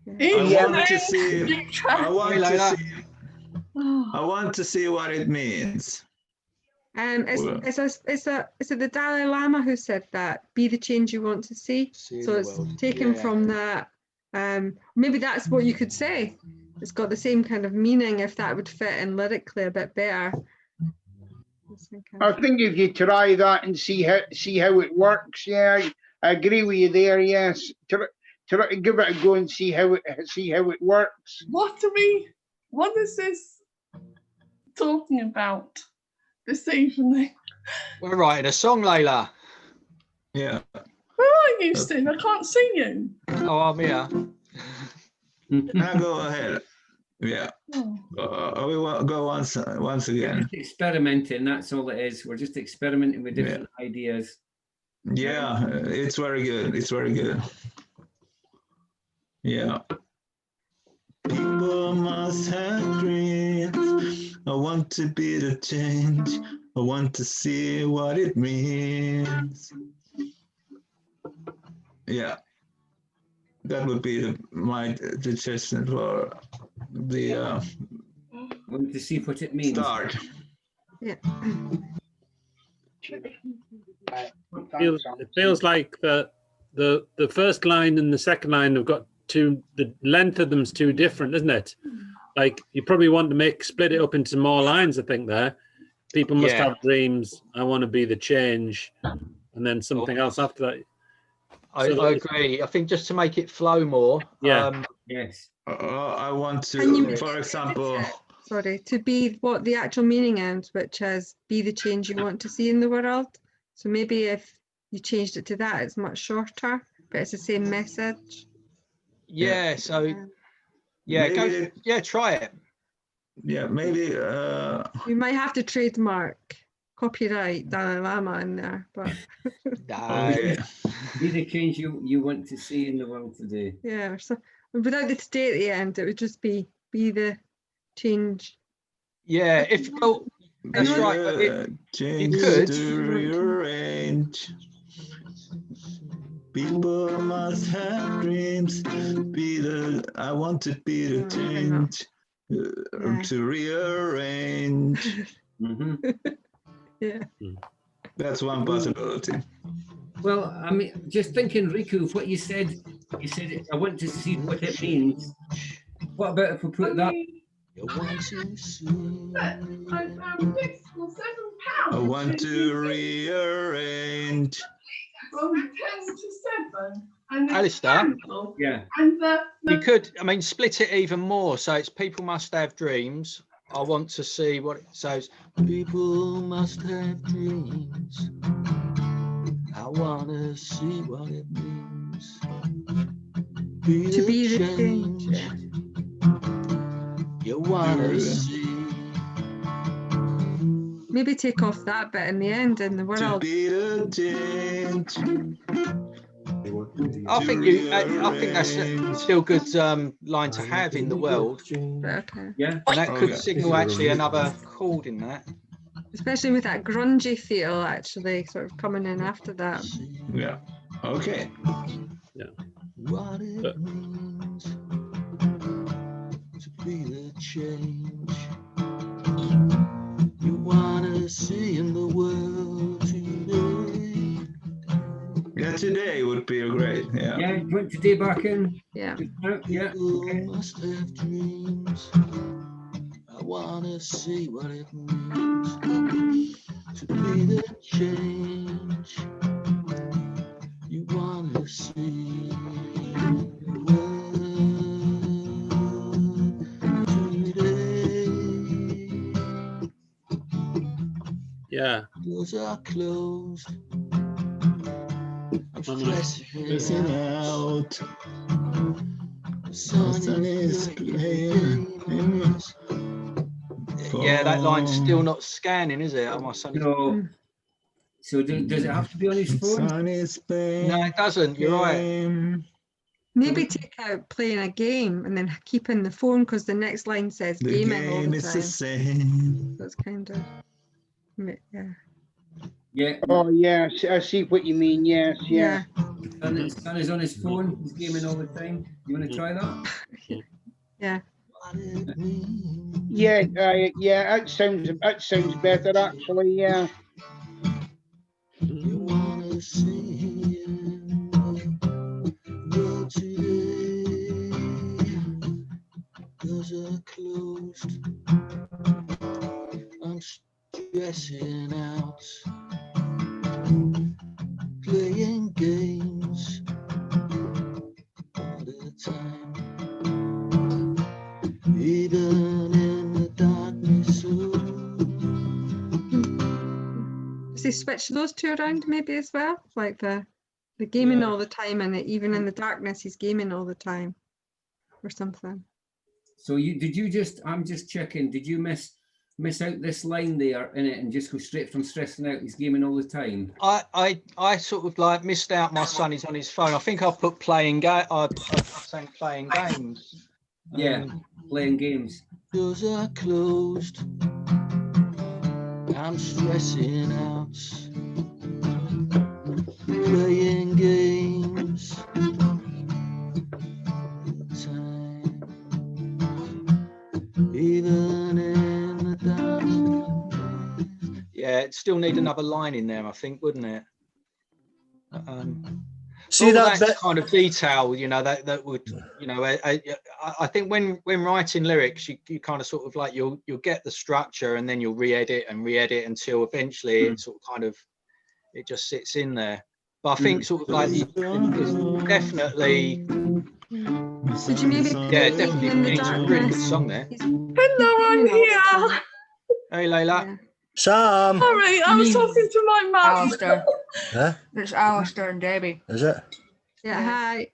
I want to see. I want to see what it means. Is it the Dalai Lama who said that? Be the change you want to see. So it's taken from that. Maybe that's what you could say. It's got the same kind of meaning if that would fit in lyrically a bit better. I think if you try that and see how it works, yeah, I agree with you there. Yes, try to give it a go and see how it works. What is this talking about this evening? We're writing a song, Layla. Yeah. Where are you, Steve? I can't see you. Oh, I'm here. Now go ahead. Yeah. We will go once again. Just experimenting. That's all it is. We're just experimenting with different ideas. Yeah, it's very good. It's very good. Yeah. People must have dreams. I want to be the change. I want to see what it means. Yeah. That would be my suggestion for the I want to see what it means. Start. Yeah. It feels like the first line and the second line have got the length of them's too different, isn't it? Like you probably want to split it up into more lines. I think there, people must have dreams. I want to be the change, and then something else after that. I agree. I think just to make it flow more. Yeah. Yes. I want to, for example. Sorry, to be what the actual meaning is, which is be the change you want to see in the world. So maybe if you changed it to that, it's much shorter, but it's the same message. Yeah. So try it. Yeah, maybe. We might have to trademark copyright Dalai Lama in there, but. Be the change you want to see in the world today. Yeah, so without the today at the end, it would just be the change. Yeah, that's right. But it could rearrange. People must have dreams. I want to be the change. To rearrange. Yeah. That's one possibility. Well, I mean, just thinking, Riku, of what you said, I want to see what it means. What about if we put that? I want to rearrange. From 10 to 7. And Alistair, yeah. And you could, split it even more. So it's people must have dreams. I want to see what it says. People must have dreams. I want to see what it means. To be the change. You want to see. Maybe take off that bit in the end in the world. To be the change. I think that's still a good line to have in the world. Okay. Yeah. And that could signal actually another chord in that. Especially with that grungy feel actually sort of coming in after that. Yeah. Okay. Yeah. What it means to be the change. you wanna see in the world today. Yeah, today would be great. Yeah. Yeah, put today back in. Yeah. Yeah. Okay. Must have dreams. I wanna see what it means to be the change you wanna see. Yeah. Doors are closed. I'm Stressing out. The sun is playing. Yeah, that line's still not scanning, is it? Oh, my son. No. So does it have to be on his phone? No, it doesn't. You're right. Maybe take out playing a game and then keep in the phone, because the next line says The gaming all game the is the time. same. That's kind of, yeah. Yeah. Oh, yes, I see what you mean. Yes, Yeah. Son is on his phone. He's gaming all the time. You want to try that? Yeah. Yeah, yeah, that sounds better actually. Yeah. You wanna see world today. Doors are closed. I'm stressing out, playing games all the time, even in the darkness. Does he switch those two around maybe as well? Like the gaming all the time, and even in the darkness he's gaming all the time or something. So I'm just checking, did you miss out this line there in it and just go straight from stressing out he's gaming all the time? I sort of like missed out. My son is on his phone. I think I put playing game. I'm saying playing games. Yeah, playing games. Doors are closed. I'm stressing out, playing games. Even in the dark. Yeah, it still need another line in there, I think, wouldn't it? See all that that bit? kind of detail, you know, that would, you know, I think when writing lyrics, you kind of sort of like you'll get the structure and then you'll re-edit until eventually it sort of kind of it just sits in there. But I think sort of like it's definitely. Did you maybe definitely in the it's a really good song there. Hello, I'm here. Hey, Layla. Sam. Sorry, I was talking to my mum. Alistair. Huh? It's Alistair and Debbie. Is it? Yeah, hi.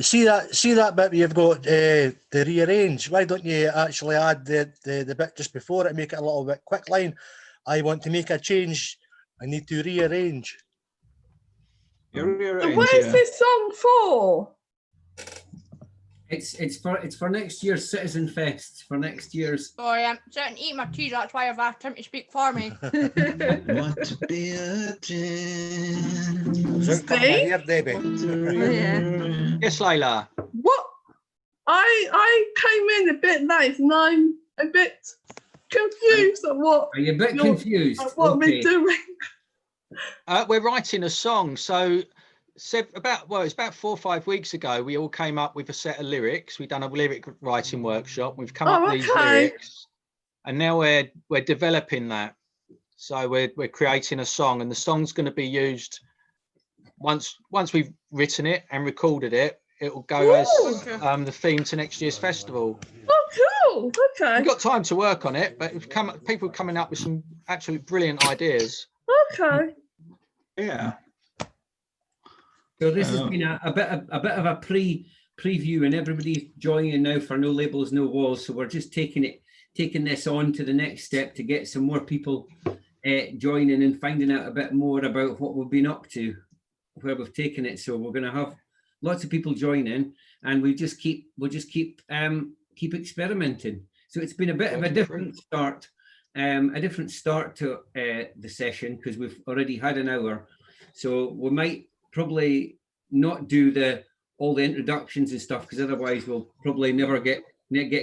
See that bit where you've got the rearrange. Why don't you actually add the bit just before it and make it a little bit quick line? I want to make a change. I need to rearrange. Where's this song for? It's for next year's Citizen Fest. For next year's. Sorry, I'm sitting eating my tea. That's why I've asked him to speak for me. Want to be a Here, Debbie. Yes, Layla. What? I came in a bit late and I'm a bit confused at what. Are you a bit confused? At what we're doing. We're writing a song, so it's about 4 or 5 weeks ago we all came up with a set of lyrics. We've done a lyric writing workshop. We've come up with these lyrics, and now we're developing that. So we're creating a song, and the song's going to be used once we've written it and recorded it. It will go as the theme to next year's festival. Oh, cool. Okay. We've got time to work on it, but people are coming up with some absolutely brilliant ideas. Okay. Yeah. So this has been a bit of a preview, and everybody's joining now for No Labels, No Walls. So we're just taking this on to the next step to get some more people joining and finding out a bit more about what we've been up to, where we've taken it. So we're going to have lots of people joining, and we'll just keep experimenting. So it's been a bit of a different start. A different start to the session, because we've already had an hour, so we might probably not do all the introductions and stuff, because otherwise we'll probably never get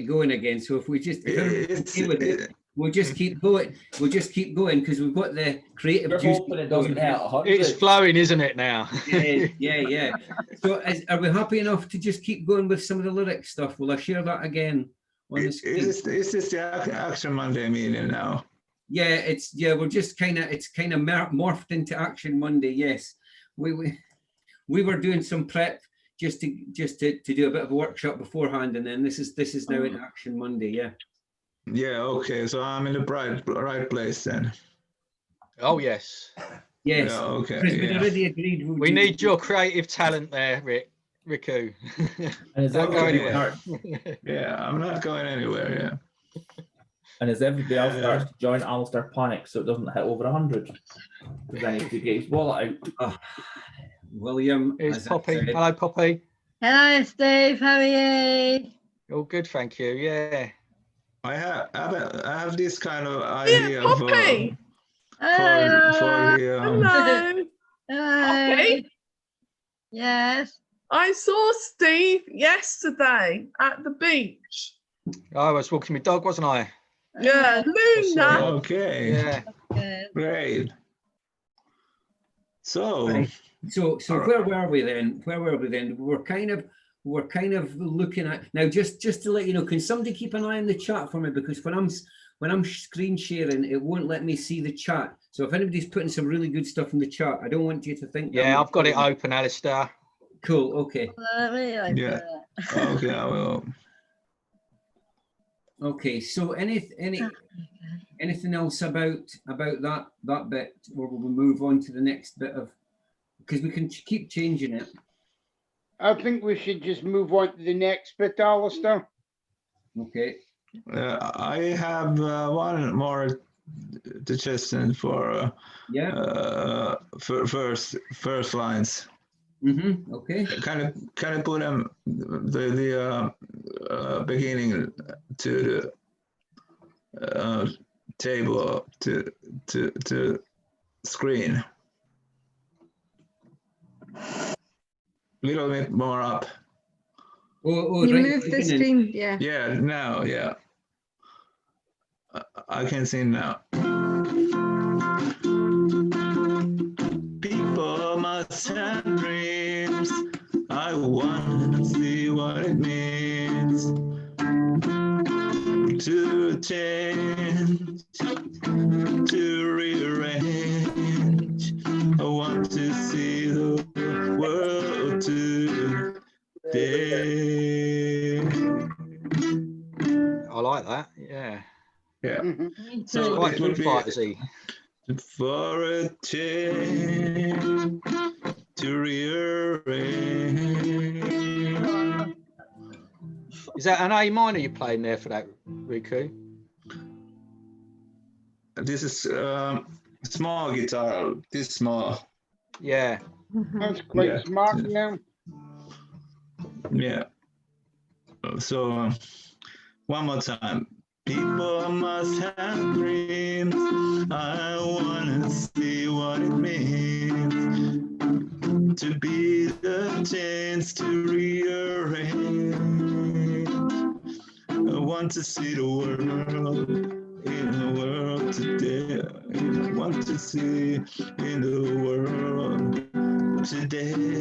going again. So if we just okay with it, We'll just keep going. We'll just keep going because we've got the creative You're juice. hoping it doesn't hit 100. It's flowing, isn't it now? Yeah. So are we happy enough to just keep going with some of the lyric stuff? Will I share that again on the screen? Is this the Action Monday meeting now? Yeah, we're just kind of morphed into Action Monday. Yes, we were doing some prep just to do a bit of a workshop beforehand, and then this is now in Action Monday. Yeah. Yeah, okay, so I'm in the right place then. Oh yes. Yes. Yeah, okay. Because we'd Yeah. already agreed. We need your creative talent there, Riku. And is Don't go everybody anywhere. Yeah, I'm not going anywhere. Yeah. And as everybody else starts to join, Alastair panics so it doesn't hit over 100. Because then he has to get his wallet out. William. Here's Poppy. Hello, Poppy. Hello, Steve. How are you? All good, thank you. Yeah. I have this kind of idea of Poppy. for the Hello. Hello. Poppy. Yes. I saw Steve yesterday at the beach. I was walking my dog, wasn't I? Yeah, Luna. Okay. Yeah. Great. So where were we then? We're kind of looking at now. Just to let you know, can somebody keep an eye on the chat for me, because when I'm screen sharing, it won't let me see the chat. So if anybody's putting some really good stuff in the chat, I don't want you to think. Yeah, I've got it open, Alistair. Cool. Okay. Let me open yeah. it. Okay, I will. Okay. So anything else about that bit, or will we move on to the next bit of, because we can keep changing it. I think we should just move on to the next bit, Alastair. Okay. I have one more suggestion for for first lines. Okay. Kind of put them the beginning to the table to screen. Little bit more up. You move the screen, yeah. Yeah, now, yeah. I can see now. People must have dreams. I want to see what it means to change, to rearrange. I want to see the world today. I like that. Yeah. Yeah. So quite it would Foo be Fighters-y. for a change to rearrange. Is that an A minor you're playing there for that, Riku? This is small guitar. This small. Yeah. That's quite smart now. Yeah. So one more time. People must have dreams. I want to see what it means to be the chance to rearrange. I want to see the world in the world today. I want to see in the world today.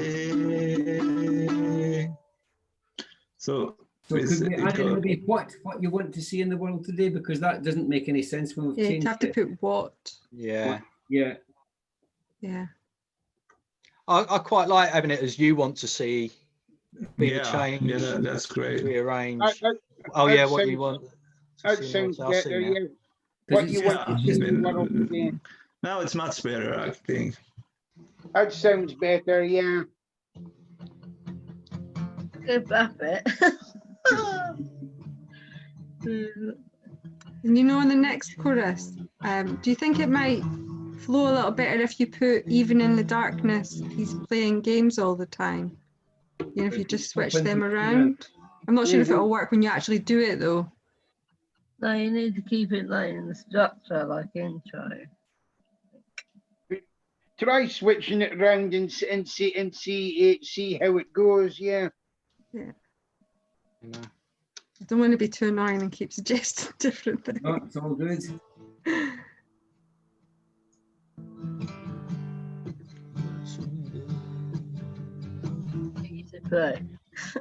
So could we add in maybe what you want to see in the world today, because that doesn't make any sense when we've changed you have to it. put what. Yeah. Yeah. Yeah. I quite like having it as you want to see be the change. Yeah, that's great. Rearrange. Yeah, what you want. That sounds better, yeah. What you want to see in the world today. Now it's much better, I think. That sounds better, yeah. Good bit. And you know, in the next chorus, do you think it might flow a little better if you put "even in the darkness, he's playing games all the time"? You know, if you just switch them around. I'm not sure if it'll work when you actually do it though. No, you need to keep it like in the structure, like intro. Try switching it around and see how it goes, yeah. Yeah. I don't want to be too annoying and keep suggesting different things. No, it's all good.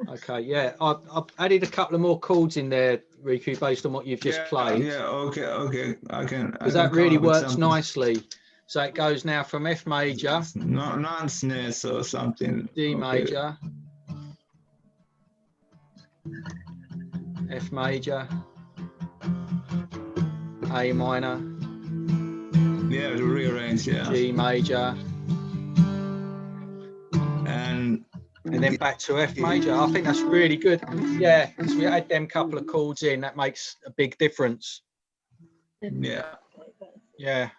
Okay, yeah, I've added a couple of more chords in there, Riku, based on what you've just played. Yeah, okay. I can. Because that really works nicely. So it goes now from F major, non-SNES or something. D major, F major, A minor. Yeah, the rearrange, yeah. G major. And then back to F major. I think that's really good. Yeah, because we add them couple of chords in, that makes a big difference. Yeah. Yeah.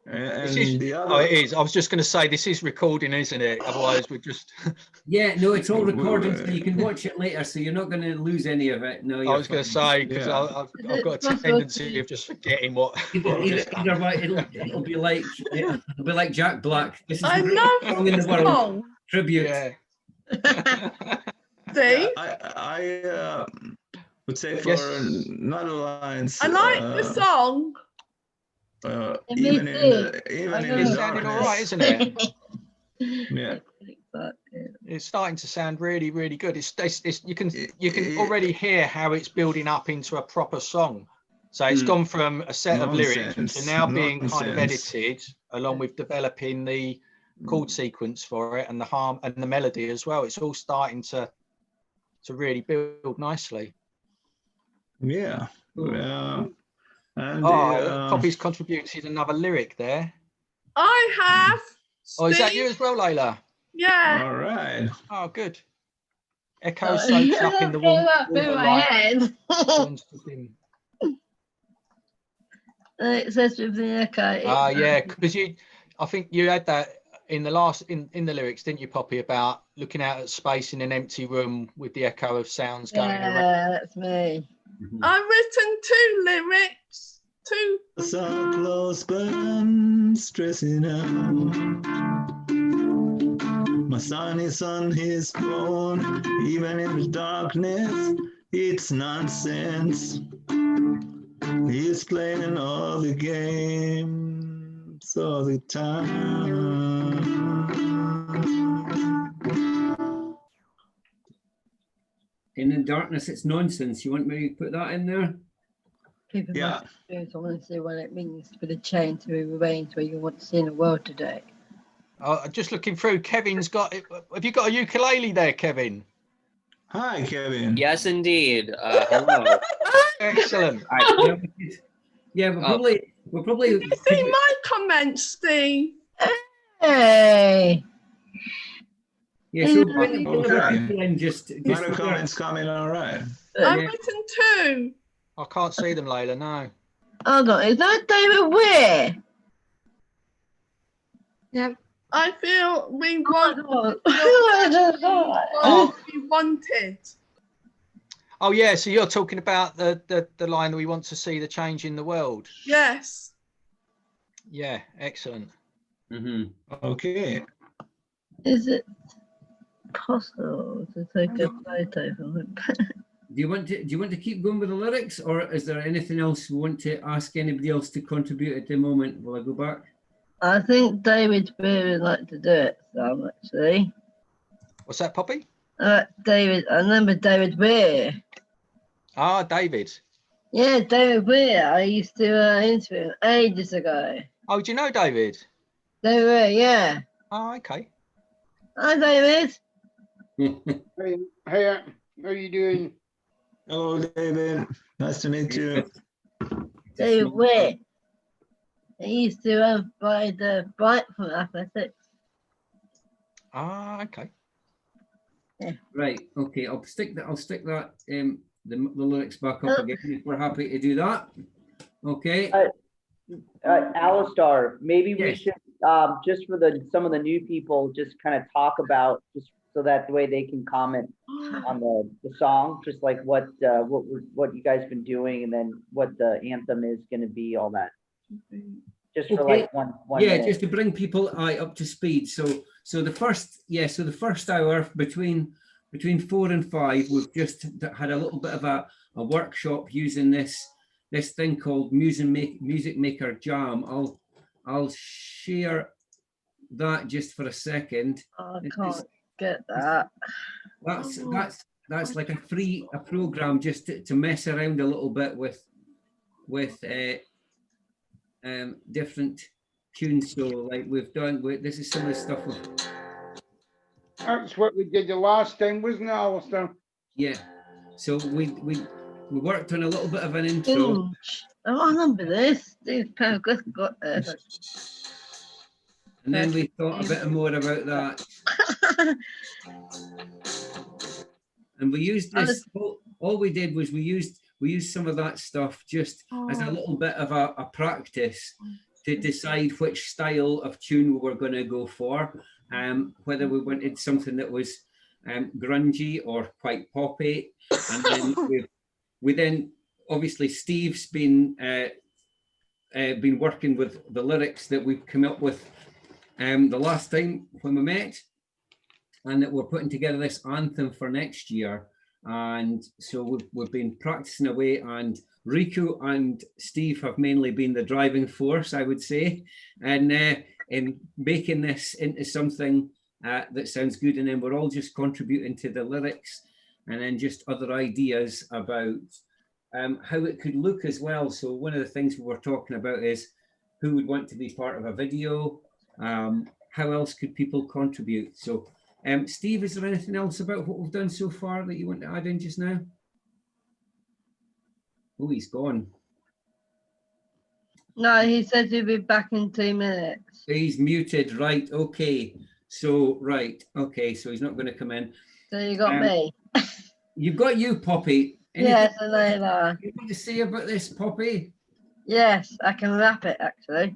And the other... Oh, it is. I was just going to say, this is recording, isn't it? Otherwise, we're just... Yeah, no, it's all recorded, so you can watch it later, so you're not going to lose any of it. No, I was going to say, because I've got a tendency of just forgetting what... It'll be like Jack Black. This is I the love greatest song in the this world. song. Tribute. Yeah. See? I would say for another lines. I like the song. Even in it's sounding all right, isn't it? Yeah. It's starting to sound really, really good. It's you can already hear how it's building up into a proper song. So it's gone from a set of lyrics to now being kind of edited, along with developing the chord sequence for it and the harm and the melody as well. It's all starting to really build nicely. Yeah. And Poppy's contributed another lyric there. I have. Oh, is that you as well, Layla? Yeah. All right. Oh, good. Echo soaks up in the warm my head. It says with the echo. Ah, yeah, because I think you had that in the last in the lyrics, didn't you, Poppy, about looking out at space in an empty room with the echo of sounds going around. Yeah, that's me. I've written 2 lyrics. 2. So close, but I'm stressing out. My son is on his phone, even in the darkness, it's nonsense. He's playing all the games all the time. In the darkness, it's nonsense. You want me to put that in there? People must experience, I want to see what it means for the chain to rearrange where you want to see in the world today. Just looking through, Kevin's got it. Have you got a ukulele there, Kevin? Hi, Kevin. Yes, indeed. Hello. Excellent. Yeah, we'll probably. Did you see my comments, Steve? Hey. Yeah, so just my comments coming all right. I've written 2. I can't see them, Layla. No. Hold on, is that David Weir? Yep. I feel we want we wanted. Oh yeah, so you're talking about the line that we want to see the change in the world. Yes. Yeah, excellent. Okay. Is it possible to take a photo from it? Do you want to keep going with the lyrics, or is there anything else you want to ask anybody else to contribute at the moment? Will I go back? I think David Weir would like to do it, so actually. What's that, Poppy? David, I remember David Weir. Ah, David. Yeah, David Weir. I used to interview him ages ago. Oh, do you know David? David Weir, yeah. Oh, okay. Hi, David. Hey, how are you doing? Hello, David. Nice to meet you. David Weir. He used to buy the bike from Athletics. Ah, okay. Yeah. Right. Okay. I'll stick that the lyrics back up again if we're happy to do that. Okay. Alastair, maybe we should just for some of the new people, just kind of talk about, just so that the way they can comment on the song, just like what you guys been doing, and then what the anthem is going to be, all that. Just for like one minute. Just to bring people up to speed. So the first hour between 4 and 5, we've just had a little bit of a a workshop using this thing called Music Maker Jam. I'll share that just for a second. I can't get that. That's like a program just to mess around a little bit with different tunes. So like we've done, this is some of the stuff. That's what we did the last time, wasn't it, Alistair? Yeah. So we worked on a little bit of an intro. I remember this. These paragraphs got there. And then we thought a bit more about that. And we used this, all we did was we used some of that stuff just as a little bit of a practice to decide which style of tune we were going to go for, whether we wanted something that was grungy or quite poppy. And then we then, obviously Steve's been working with the lyrics that we've come up with the last time when we met, and that we're putting together this anthem for next year. And so we've been practicing away, and Riku and Steve have mainly been the driving force, I would say, and in making this into something that sounds good. And then we're all just contributing to the lyrics, and then just other ideas about how it could look as well. So one of the things we were talking about is who would want to be part of a video, how else could people contribute. So Steve, is there anything else about what we've done so far that you want to add in just now? Oh, he's gone. No, he said he'll be back in 2 minutes. He's muted, right? Okay. So okay, so he's not going to come in. So you got me. You've got you, Poppy. Yes, I know that. You want to say about this, Poppy? Yes, I can rap it actually.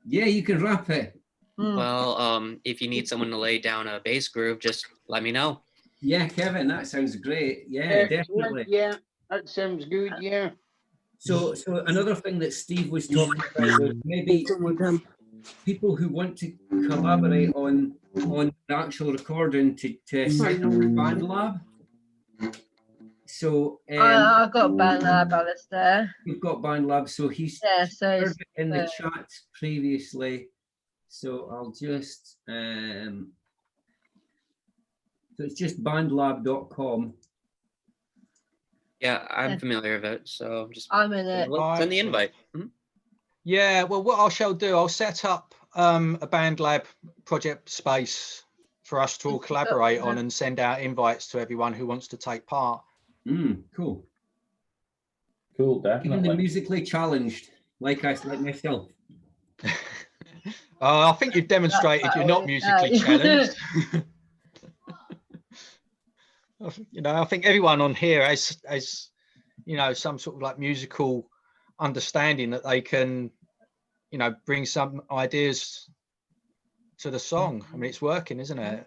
Yeah, you can rap it. Well, if you need someone to lay down a bass groove, just let me know. Yeah, Kevin, that sounds great. Yeah, definitely. Yeah, that sounds good. Yeah. So another thing that Steve was talking about was maybe people who want to collaborate on the actual recording to sign up with BandLab. So I've got BandLab, Alastair. You've got BandLab, so he's shared it in the chat previously. So I'll just so it's just bandlab.com. Yeah, I'm familiar with it, so I'm in it. Send the invite. Yeah, well, what I shall do, I'll set up a BandLab project space for us to all collaborate on and send out invites to everyone who wants to take part. Cool. Cool, definitely. Even the musically challenged, like myself. I think you've demonstrated you're not musically challenged. I think everyone on here has some sort of like musical understanding that they can, bring some ideas to the song. I mean, it's working, isn't it?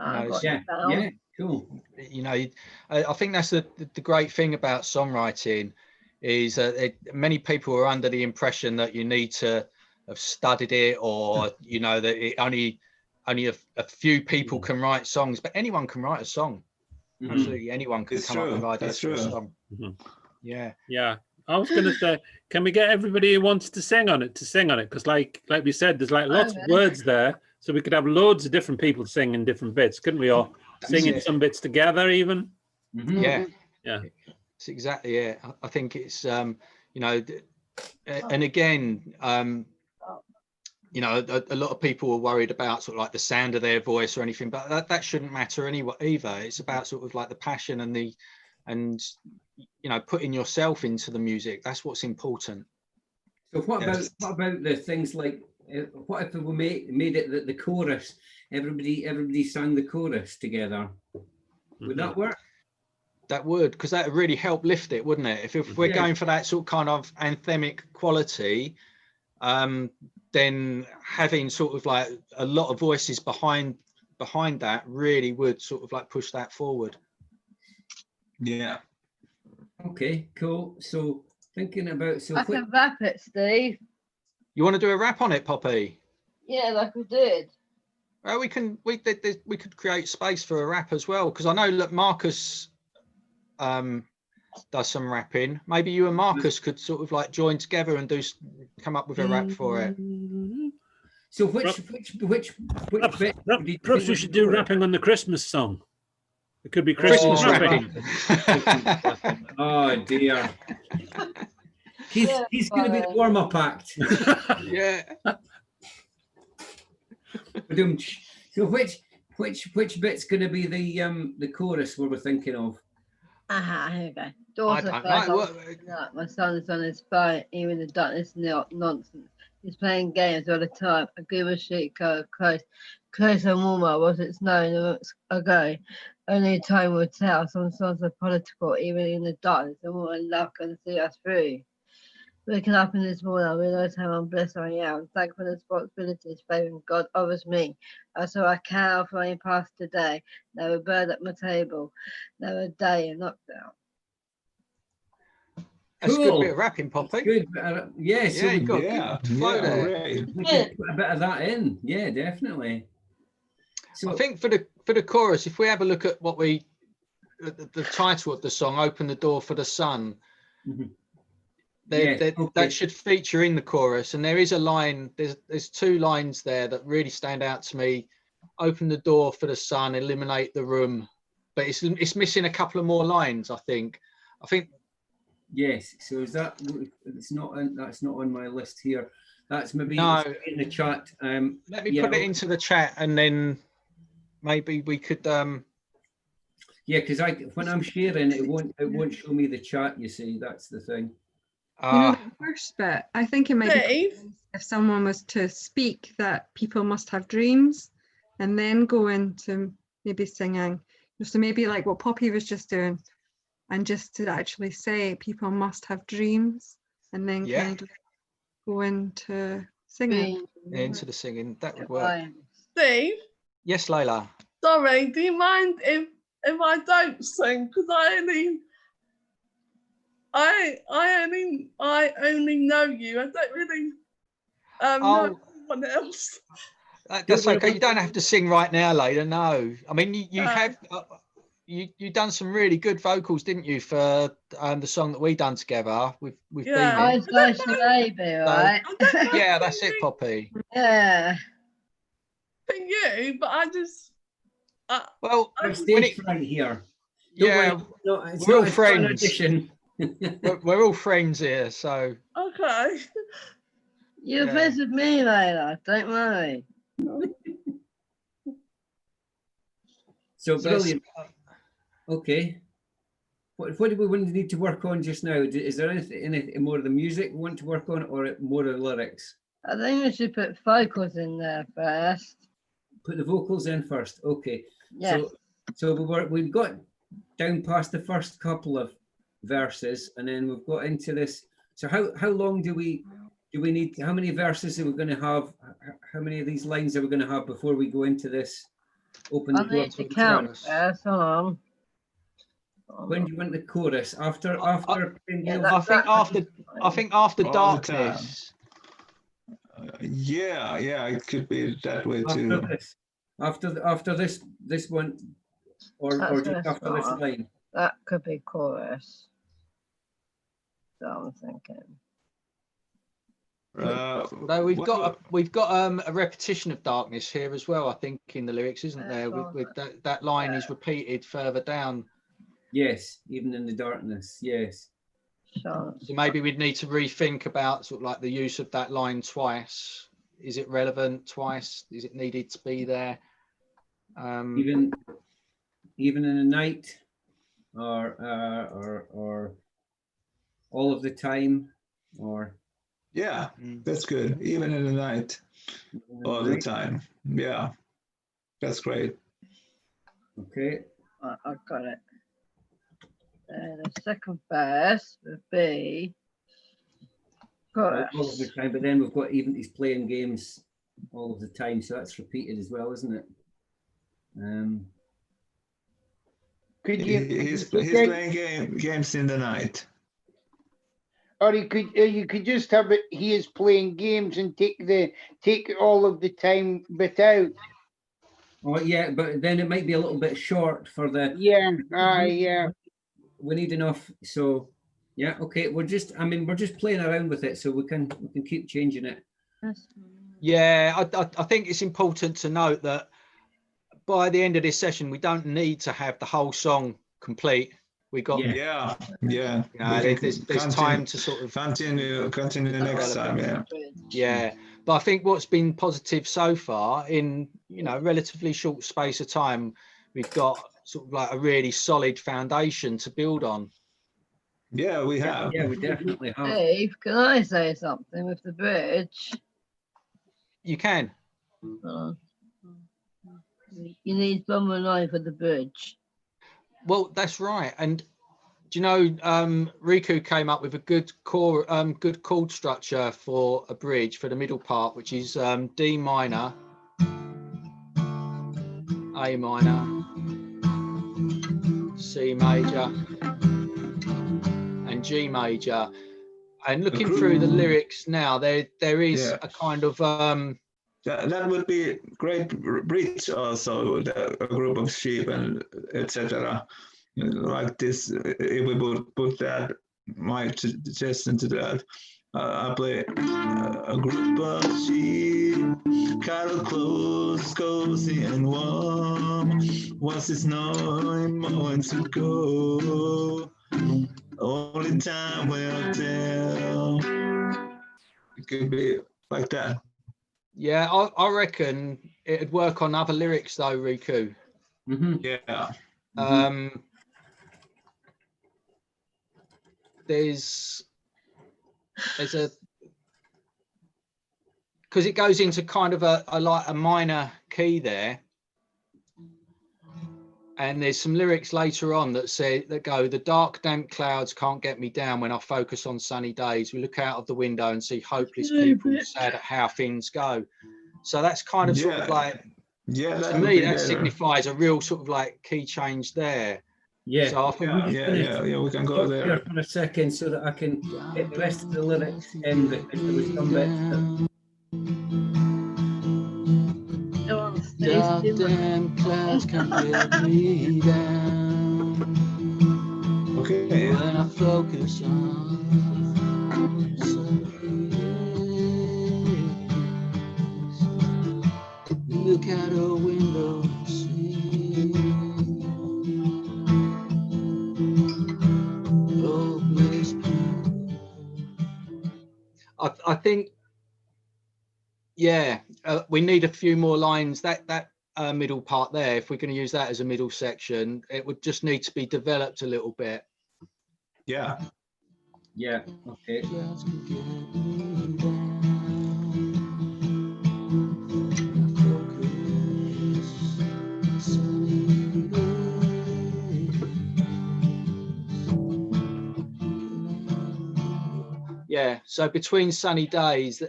Yeah, cool. I think that's the great thing about songwriting is that many people are under the impression that you need to have studied it, or that only a few people can write songs, but anyone can write a song. Absolutely, anyone can come up with ideas for a song. Yeah. I was going to say, can we get everybody who wants to sing on it to sing on it? Because like we said, there's like lots of words there, so we could have loads of different people singing different bits, couldn't we? Or singing some bits together, even. Yeah. It's exactly it. I think it's and again. A lot of people are worried about sort of like the sound of their voice or anything, but that shouldn't matter either. It's about sort of like the passion and putting yourself into the music. That's what's important. So what about the things like what if we made it that the chorus, everybody sang the chorus together? Would that work? That would, because that would really help lift it, wouldn't it? If we're going for that sort of kind of anthemic quality, then having sort of like a lot of voices behind that really would sort of like push that forward. Yeah. Okay, cool. So thinking about I can rap it, Steve. You want to do a rap on it, Poppy? Yeah, like we did. Well, we could create space for a rap as well, because I know that Marcus does some rapping. Maybe you and Marcus could sort of like join together and come up with a rap for it. So which bit? Perhaps we should do rapping on the Christmas song. It could be Christmas rapping. Oh dear. He's going to be the warm-up act. Yeah. So which bit's going to be the chorus we were thinking of? Here we go. Daughter my son is on his phone, even the darkness not nonsense. He's playing games all the time. I give a shit close and warmer was it snowing months ago. Only time will tell. Some songs are political, even in the darkness, and woman love can see us through. Waking up in this morning, I realise how blessed I am. Thankful for the responsibilities favouring God offers me. So I can offer my past today. Now a bird at my table. Now a day in lockdown. That's a good bit of rapping, Poppy. Good. Yeah, so you got flow there. We could put a bit of that in. Yeah, definitely. So I think for the chorus, if we have a look at what the title of the song, "Open the Door for the Sun," that should feature in the chorus. And there is a line. There's two lines there that really stand out to me. Open the door for the sun, eliminate the room. But it's missing a couple of more lines. I think. Yes. So is that? It's not. That's not on my list here. That's maybe no, in the chat. Let me put it into the chat, and then maybe we could. Yeah, because when I'm sharing, it won't show me the chat. You see, that's the thing. You know, the first bit, I think it might be if someone was to speak that people must have dreams, and then go into maybe singing. So maybe like what Poppy was just doing, and just to actually say people must have dreams, and then kind of go into singing. Into the singing, that would work. Steve? Yes, Layla. Sorry, do you mind if I don't sing? Because I only know you. I don't really know anyone else. That's okay. You don't have to sing right now, Layla. No, I mean you have. You done some really good vocals, didn't you, for the song that we done together with Bemix? Right? Yeah, that's it, Poppy. Yeah. For you, but I just. Well, stage right here. Yeah, it's we're all not friends. We're all friends here, so. Okay. You're friends with me, Layla. Don't worry. So brilliant. Okay. What do we need to work on just now? Is there anything more of the music we want to work on, or more of the lyrics? I think we should put vocals in there first. Put the vocals in first. Okay. Yeah. So we've got down past the first couple of verses, and then we've got into this. So how long do we need? How many verses are we going to have? How many of these lines are we going to have before we go into this? Open the door. I need to count first. Hold on. When do you want the chorus? After I think after darkness. Yeah, it could be that way too. After this one, or just after this line. That could be chorus. So I'm thinking. No, we've got a repetition of darkness here as well. I think in the lyrics, isn't there? With that line is repeated further down. Yes, even in the darkness. Yes. So maybe we'd need to rethink about sort of like the use of that line twice. Is it relevant twice? Is it needed to be there? Even in the night, or all of the time, or. Yeah, that's good. Even in the night, all the time. Yeah, that's great. Okay. I got it. The second verse would be chorus. All of the time, but then we've got even he's playing games all of the time, so that's repeated as well, isn't it? He's playing games in the night. Or you could just have it. He is playing games and take all of the time bit out. Oh yeah, but then it might be a little bit short for the. Yeah. Yeah. enough. So yeah, okay. We're just playing around with it, so we can keep changing it. Yeah, I think it's important to note that by the end of this session, we don't need to have the whole song complete. We got yeah. You know, there's time to sort of continue next time. Yeah, but I think what's been positive so far, in relatively short space of time, we've got sort of like a really solid foundation to build on. Yeah, we have. Yeah, we definitely have. Dave, can I say something with the bridge? You can. You need one more line for the bridge. Well, that's right. And do you know, Riku came up with a good chord structure for a bridge for the middle part, which is D minor, A minor, C major, and G major. And looking through the lyrics now, there is a kind of that would be great bridge also, a group of sheep and etc. Like this, if we would put that, my suggestion to that, I play a group of sheep, cattle close, cozy and warm. What's this knowing moments ago? Only time will tell. It could be like that. Yeah, I reckon it'd work on other lyrics though, Riku. Yeah. There's a, because it goes into kind of a minor key there, and there's some lyrics later on that go, the dark damp clouds can't get me down when I focus on sunny days. We look out of the window and see hopeless people sad at how things go. So that's kind of sort of like, to me that signifies a real sort of like key change there. Yeah, so I think we can go there for a second so that I can get the rest of the lyrics in, because there was some bits Dark damn clouds can't get me down. Okay. When I focus on look out a window, see hopeless people. I think, yeah, we need a few more lines. That middle part there, if we're going to use that as a middle section, it would just need to be developed a little bit. Yeah. Yeah. Okay. Yeah, so between sunny days,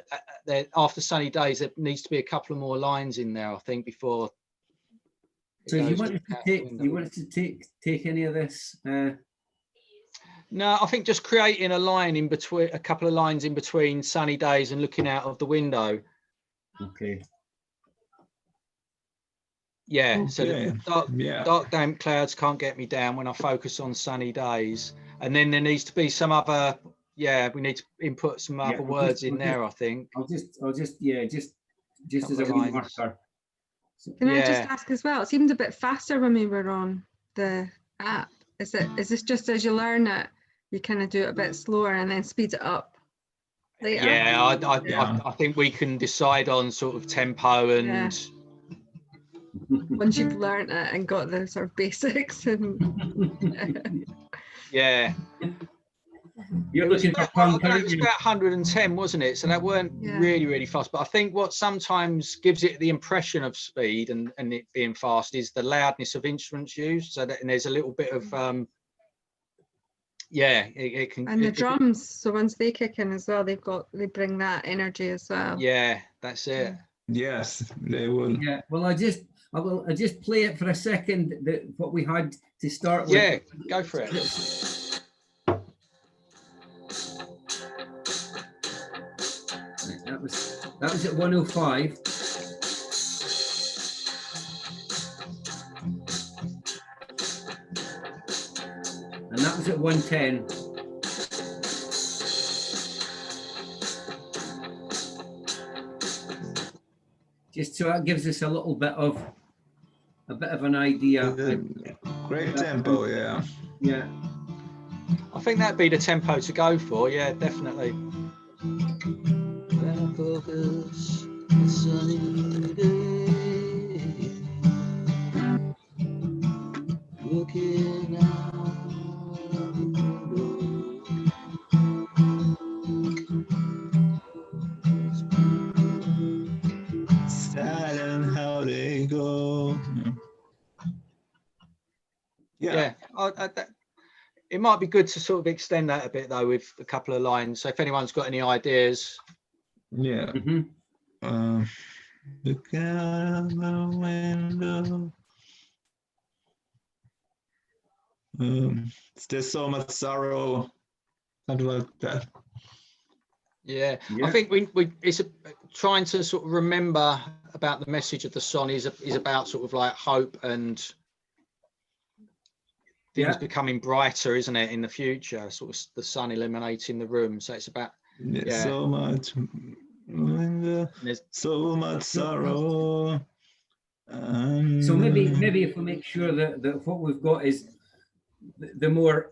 after sunny days, there needs to be a couple of more lines in there, I think, before. So you wanted to take any of this? No, I think just creating a line in between, a couple of lines in between sunny days and looking out of the window. Okay. Yeah, okay. So the dark damp clouds can't get me down when I focus on sunny days. And then there needs to be some other, we need to input some other words in there, I think. I'll just as a wee marker. Can I just ask as well? It seemed a bit faster when we were on the app. Is this just as you learn it, you kind of do it a bit slower and then speed it up later? Yeah, I think we can decide on sort of tempo and. Once you've learned it and got the sort of basics and. Yeah. You're looking for it was about 110, wasn't it? So that weren't really fast. But I think what sometimes gives it the impression of speed and it being fast is the loudness of instruments used. So that, and there's a little bit of it can. And the drums. So once they kick in as well, they bring that energy as well. Yeah, that's it. Yes, they will. Yeah. Well, I just play it for a second. What we had to start with. Yeah, go for it. That was at 105. And that was goes at 110. Just so that gives us a little bit of an idea. Great tempo, yeah. Yeah. I think that'd be the tempo to go for. Yeah, definitely. When I focus on a sunny day, looking out the window, Silent how they go. Yeah. It might be good to sort of extend that a bit though with a couple of lines. So if anyone's got any ideas. Yeah. Look out the window. There's so much sorrow. Something like that. Yeah. I think it's trying to sort of remember about the message of the song is about sort of like hope and things becoming brighter, isn't it, in the future? Sort of the sun illuminating the room. So it's about so much window, so much sorrow. So maybe if we make sure that what we've got is the more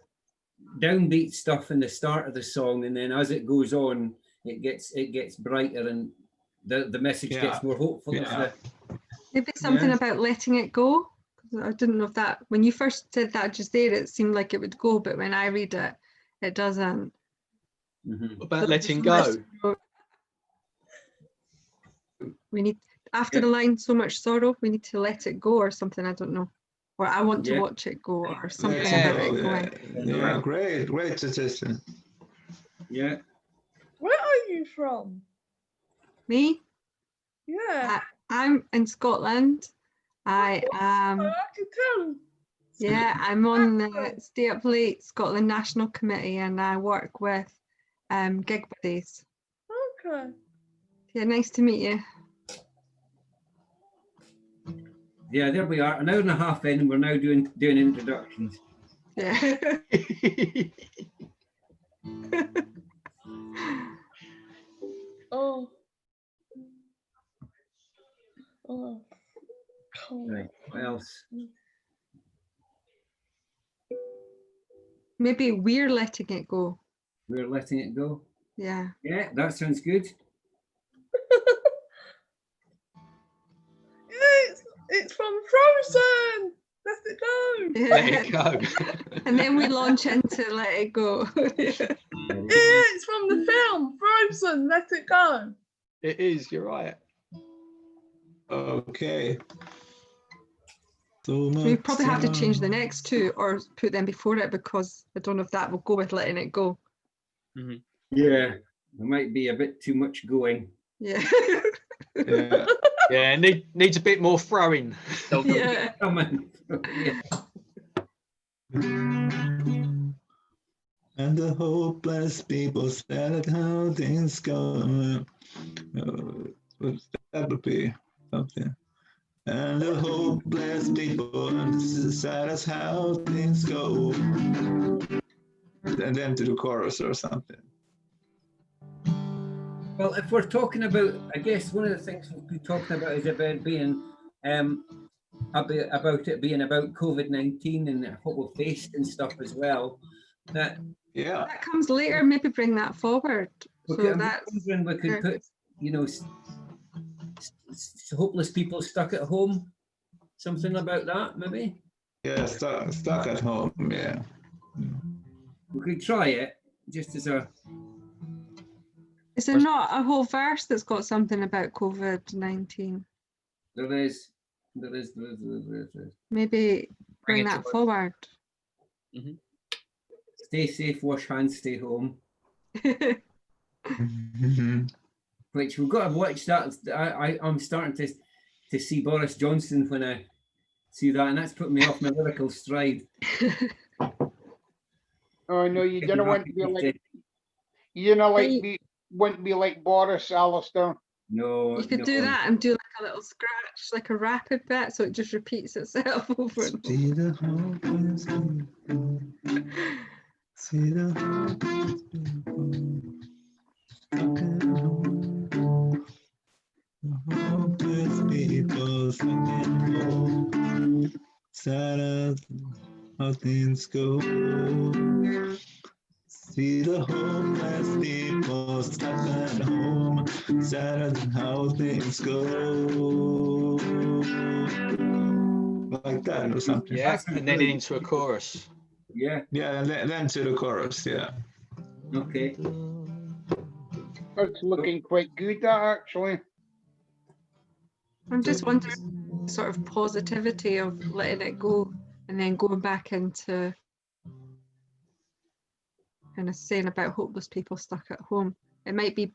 downbeat stuff in the start of the song, and then as it goes on, it gets brighter and the message gets more hopeful. Maybe something about letting it go. I didn't know if that, when you first said that just there, it seemed like it would go, but when I read it, it doesn't. About letting go. We need, after the line, so much sorrow, we need to let it go or something, I don't know. Or I want to watch it go or something about it going. Yeah, great suggestion. Yeah. Where are you from? Me? Yeah. I'm in Scotland. I am. I can tell. Yeah, I'm on the Stay Up Late Scotland National Committee, and I work with Gig Buddies. Okay. Yeah, nice to meet you. Yeah, there we are. An hour and a half in, and we're now doing introductions. Yeah. Oh. Oh. Right. What else? Maybe we're letting it go. We're letting it go. Yeah. Yeah, that sounds good. It's from Frozen. Let it go. Let it go. And then we launch into Let It Go. Yeah, it's from the film Frozen. Let it go. It is. You're right. Okay. We probably have to change the next two or put them before it, because I don't know if that will go with letting it go. Yeah, there might be a bit too much going. Yeah. Yeah, needs a bit more throwing. Yeah. And the hopeless people said how things go. That would be something. And the hopeless people decide us how things go. And then to the chorus or something. Well, if we're talking about, I guess one of the things we'll be talking about is about being about it being about COVID-19 and what we faced and stuff as well. That comes later. Maybe bring that forward. We So could, that's we could put, you know, hopeless people stuck at home. Something about that, maybe. Yeah, stuck at home. Yeah. We could try it just as a. Is there not a whole verse that's got something about COVID-19? There is. Maybe bring that forward. Stay safe, wash hands, stay home. Which we've got to watch that. I'm starting to see Boris Johnson when I see that, and that's putting me off my lyrical stride. Oh no, you don't want to be like, you know, like wouldn't be like Boris, Alastair. No, you could do that and do like a little scratch, like a rapid bit, so it just repeats itself over and over. See the hopeless people stuck at home. The hopeless people stuck at home. Sad as how things go. See the hopeless people stuck at home. Sad as how things go. Like that or something. Yeah, and then into a chorus. Yeah. Yeah, and then to the chorus, yeah. Okay. It's looking quite good, that actually. I'm just wondering, sort of positivity of letting it go and then going back into kind of saying about hopeless people stuck at home. It might be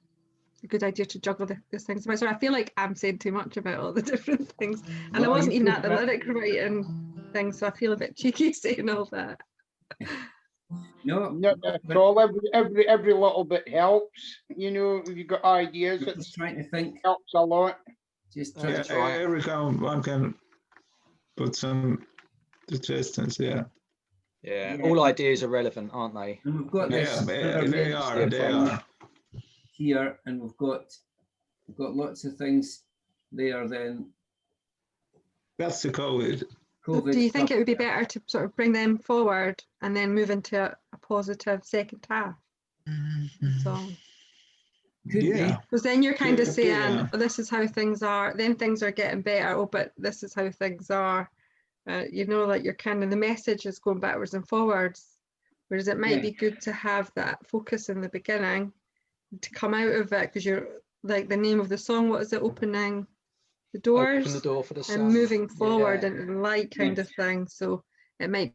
a good idea to juggle these things. So I feel like I'm saying too much about all the different things, and I wasn't even at the lyric writing thing, so I feel a bit cheeky saying all that. No, not at all. Every little bit helps. You know, if you've got ideas, I'm just trying to think. Helps a lot. Just Yeah, every one can put some suggestions, yeah. Yeah, all ideas are relevant, aren't they? And we've got this. They are. Here, and we've got lots of things there. Then that's the COVID. Do you think it would be better to sort of bring them forward and then move into a positive second half? So. Yeah. Because then you're kind of saying, yeah. oh, this is how things are, then things are getting better, oh, but this is how things are. You know, like you're kind of, the message is going backwards and forwards, whereas it might be good to have that focus in the beginning to come out of it, because you're like the name of the song, what is it, opening the doors? Open the door for the sun. And moving forward into the light kind of thing. So it might.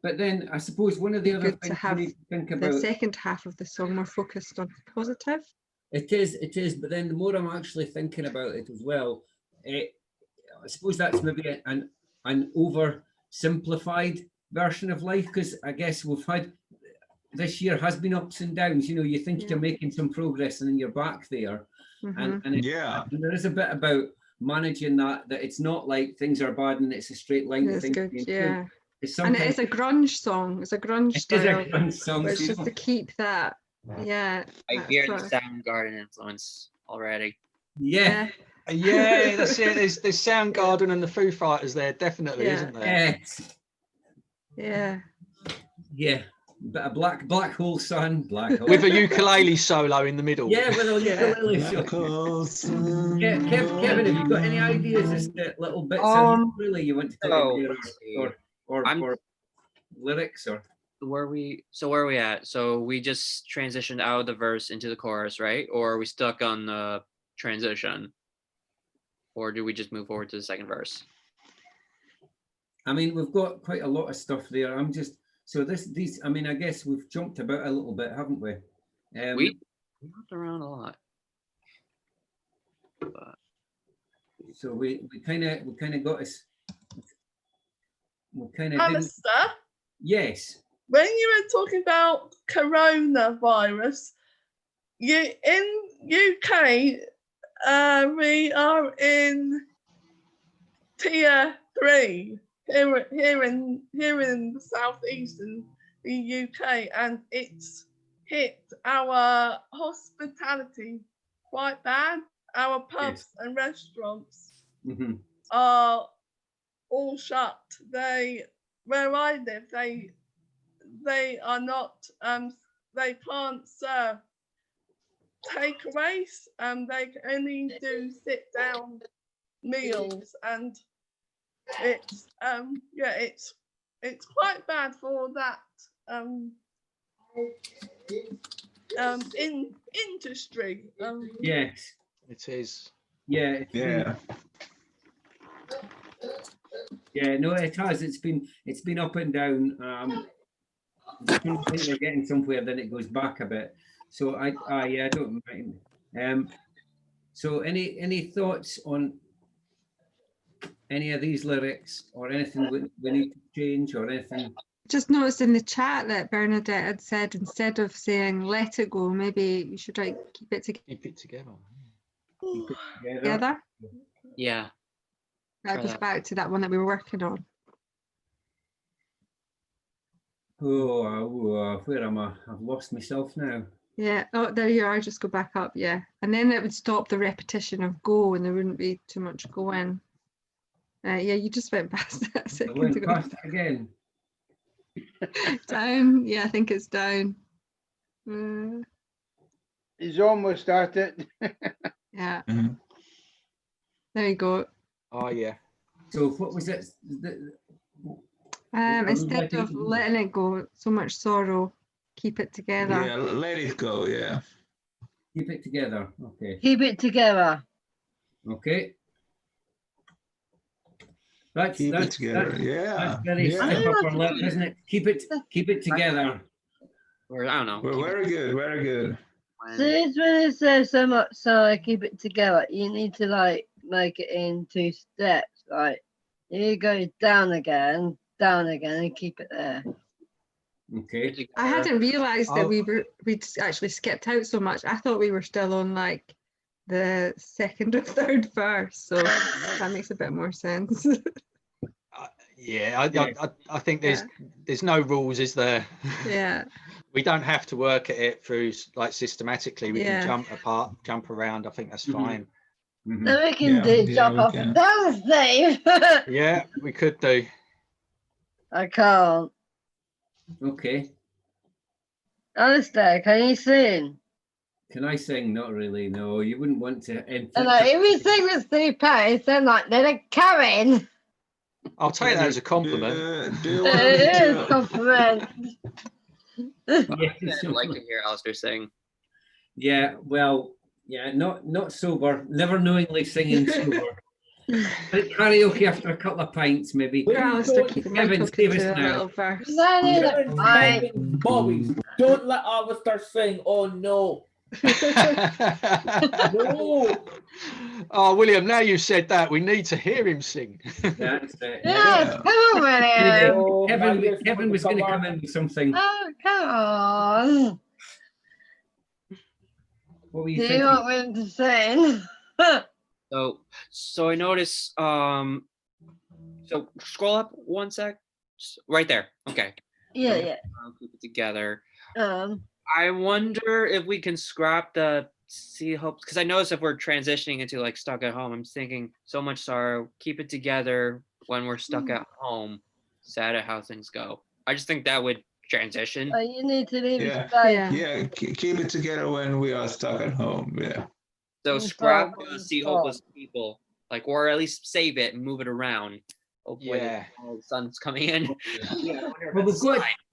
But then I suppose one of the other things to have you need to think the about. second half of the song more focused on positive. It is. But then the more I'm actually thinking about it as well, I suppose that's maybe an oversimplified version of life, because I guess we've had, this year has been ups and downs. You know, you think you're making some progress and then you're back there. And there is a bit about managing that it's not like things are bad and it's a straight line. It's good, yeah. It's and it is a grunge song. It's a grunge style. It is a grunge song. But it's just to keep that, I hear the Soundgarden influence already. Yeah. Yeah, that's it. There's Soundgarden and the Foo Fighters there, definitely, isn't there? Yeah. Yeah. But a black hole sun, black hole. With a ukulele solo in the middle. Yeah, with a ukulele solo. Kevin, have you got any ideas as to little bits of ukulele you want to put or lyrics or? Where are we at? So we just transitioned out of the verse into the chorus, right? Or are we stuck on the transition? Or do we just move forward to the second verse? I mean, we've got quite a lot of stuff there. I mean, I guess we've jumped about a little bit, haven't we? We moved around a lot. But... So we kind of got us. We kind of. Alastair? Yes. When you were talking about coronavirus, in UK, we are in tier 3 here in the southeast in the UK, and it's hit our hospitality quite bad. Our pubs and restaurants are all shut. Where I live, they are not. They can't serve takeaways. They can only do sit-down meals, and it's it's quite bad for that in industry. Yes, it is. Yeah. Yeah, no, it has. It's been up and down. I think we're getting somewhere, then it goes back a bit. So I don't mind. So any thoughts on any of these lyrics or anything we need to change or anything? Just noticed in the chat that Bernadette had said, instead of saying let it go, maybe you should write keep it together. Keep it together. Keep it Together? Yeah. That goes back to that one that we were working on. Where am I? I've lost myself now. Yeah. Oh, there you are. Just go back up. Yeah. And then it would stop the repetition of go, and there wouldn't be too much go in. Yeah, you just went past that a I second went ago. past it again. Down. Yeah, I think it's down. He's almost at it. Yeah. There you go. Oh yeah. So what was it? Instead of letting it go, so much sorrow, keep it together. Yeah, let it go. Yeah. Keep it together. Okay. Keep it together. Okay. That's Keep it together. That's very stiff upper lip, isn't it? Keep it together. Or I don't know. Well, very good. Very good. So it's when it says so much, so I keep it together. You need to like make it in 2 steps. Like you go down again, and keep it there. Okay. I hadn't realised that we'd actually skipped out so much. I thought we were still on like the second or third verse, so that makes a bit more sense. Yeah, I think there's no rules, is there? Yeah. We don't have to work at it through like systematically. We Yeah. can jump around. I think that's fine. Then we can do jump up and down, Steve. Yeah, we could do. I can't. Okay. Alastair, can you sing? Can I sing? Not really. No, you wouldn't want to. And like, if we sing with Steve Pace, then like, then a Karen. I'll take that as a compliment. It is a compliment. I'd like to hear Alastair sing. Yeah, well, yeah, not sober, never knowingly singing sober. Karaoke after a couple of pints, maybe. Kevin, save us now. Bobby, don't let Alastair sing. Oh no. No. Oh, William, now you've said that, we need to hear him sing. That's it. Yes, come on, William. Kevin was going to come in with something. Oh, come on. What were you Do thinking? you want William to sing? So I notice, so scroll up 1 sec, right there. Okay. Yeah. Keep it together. I wonder if we can scrap the see hopes, because I notice if we're transitioning into like stuck at home, I'm thinking so much sorrow, keep it together when we're stuck at home, sad at how things go. I just think that would transition. Oh, you need to leave Yeah. space. Yeah. Keep it together when we are stuck at home. Yeah. So scrap see hopeless people, like, or at least save it and move it around. Hopefully, the sun's coming in.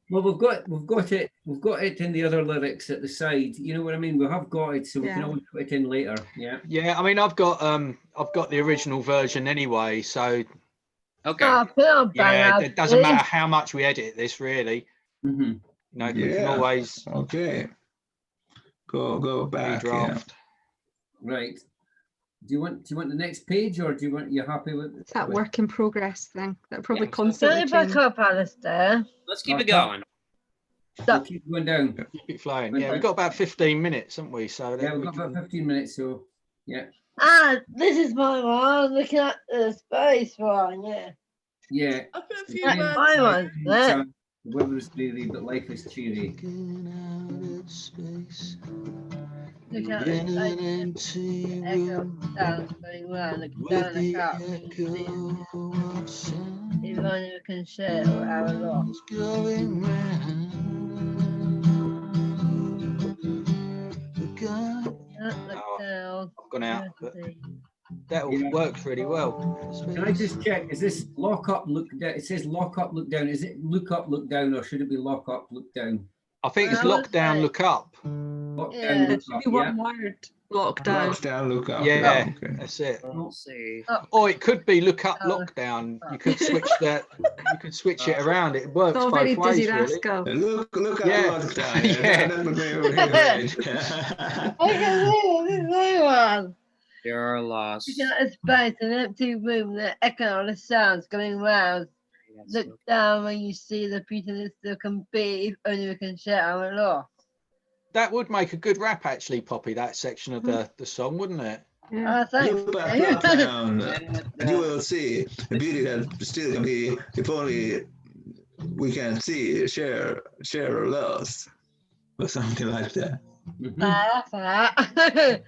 Well, we've got it in the other lyrics at the side. You know what I mean? We have got it, so we can always put it in later. Yeah. Yeah, I mean, I've got the original version anyway, so okay. Yeah, it doesn't matter how much we edit this, really. Mm-hmm. You know, we can always go back. Redraft. Right. Do you want the next page, or you're happy with It's that work in progress thing that probably constantly Turn it back change. up, Alastair. Let's keep it going. We'll keep going down. Keep it flowing. Yeah, we've got about 15 minutes, haven't we? So yeah, we've got about 15 minutes, so yeah. This is my one. Looking at the space one, yeah. Yeah. I put a few That's words. my one. There. The weather is dreary, but life is cheery. Look at the space. Echo down, going round, looking down the cup. If only we can share our loss. I've gone out, but that'll work really well. Can I just check? Is this lock up, look down? It says lock up, look down. Is it look up, look down, or should it be lock up, look down? I think it's lock down, look up. Lock Yeah, down, it look should up. be one Yeah. word. Lockdown. Lock down, look up. Yeah, Okay. that's it. Let's see. Or it could be look up, lockdown. You could switch that. You could switch it around. It works It's all both very ways, dizzy really. rascal. Look at Yeah. lockdown. Yeah. That's my favorite. I can see this new one. You're lost. Looking at a space, an empty room, the echo of the sounds going round. Look down when you see the people that still can be, if only we can share our loss. That would make a good rap, actually, Poppy. That section of the song, wouldn't it? Yeah. Thanks. Look back down, and you will see the beauty that still can be, if only we can see, share or lost, or something like that. That's that.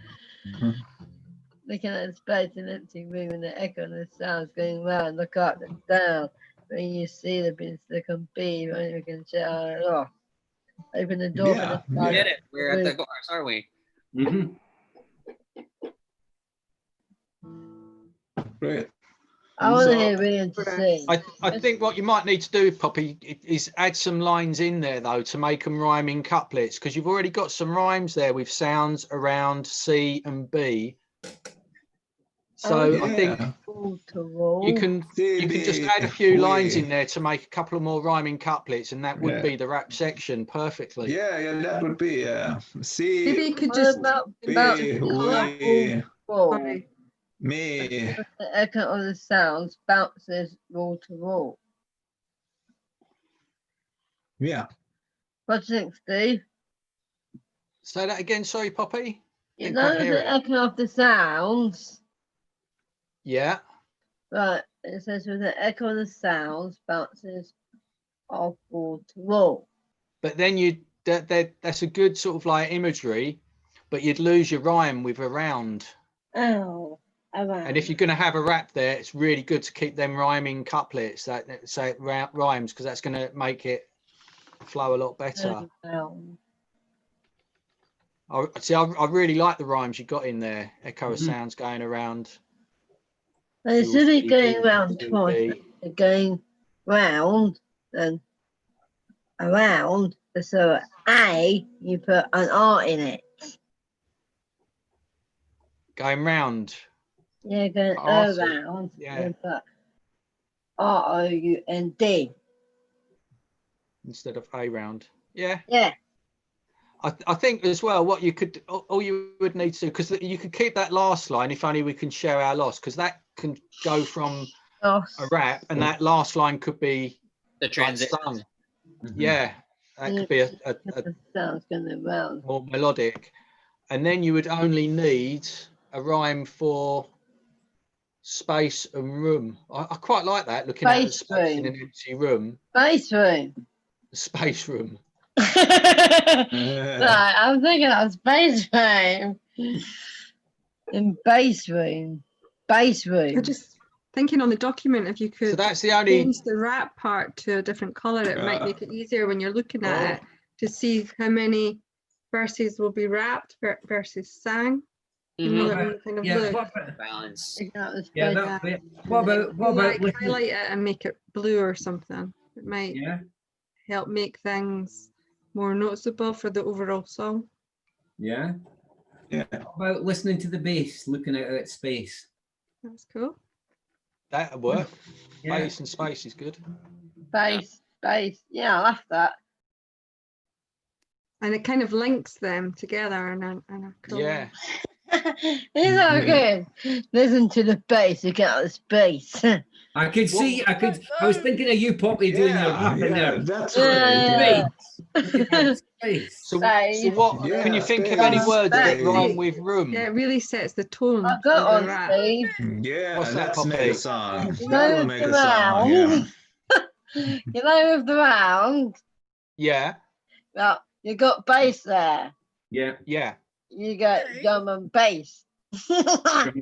Looking at the space and empty room and the echo and the sounds going round, look up and down. When you see the bits that can be, when you can shout it off. Open the door for the We did it. We're at the chorus, are we? Great. I want to hear Rian to sing. I think what you might need to do, Poppy, is add some lines in there though to make them rhyme in couplets, because you've already got some rhymes there with sounds around C and B. So I think you can just add a few lines in there to make a couple of more rhyming couplets, and that would be the rap section perfectly. Yeah, that would be C. Maybe you could just B, we, me. The echo of the sounds bounces wall to wall. Yeah. What do you think, Steve? Say that again, sorry, Poppy. You know the echo of the sounds. Yeah. Right. It says with the echo of the sounds bounces off wall to wall. But then that's a good sort of like imagery, but you'd lose your rhyme with around. Oh. And if you're going to have a rap there, it's really good to keep them rhyming couplets that say it rhymes, because that's going to make it flow a lot better. I really like the rhymes you got in there. Echo of sounds going around. They should be going round twice. They're going round and around. So A, you put an R in it. Going round. Yeah, going around. Yeah. And put ROUND instead of A round. Yeah. Yeah. I think as well, what you could, all you would need to do, because you could keep that last line, if only we can share our loss, because that can go from a rap, and that last line could be the transition. Like yeah, that could be a sounds going round. more melodic, and then you would only need a rhyme for space and room. I quite like that, looking at space in an empty room. Space room. Space room. Right, I'm thinking of space room. In base room. Base room. I'm just thinking on the document, if you could so that's the only change the rap part to a different color, it might make it easier when you're looking at it to see how many verses will be rapped versus sang. Kind of balance. What about highlight it and make it blue or something? It might help make things more noticeable for the overall song. Yeah. What about listening to the bass, looking out at space? That's cool. That'll work. Bass and space is good. Bass. Yeah, I like that. And it kind of links them together in a cool yeah. It's all good. Listen to the bass, you get out of space. I could see, I was thinking of you, Poppy, doing your rap in there. That's right. So what, can you think of any words that rhyme with room? Yeah, it really sets the tone. I've got of the on, rap. Steve. Yeah, What's that, let's make Poppy? a song. You That know, will make with a the song, yeah. round. You know, with the round. Yeah. Well, you got bass there. Yeah. You got drum and bass.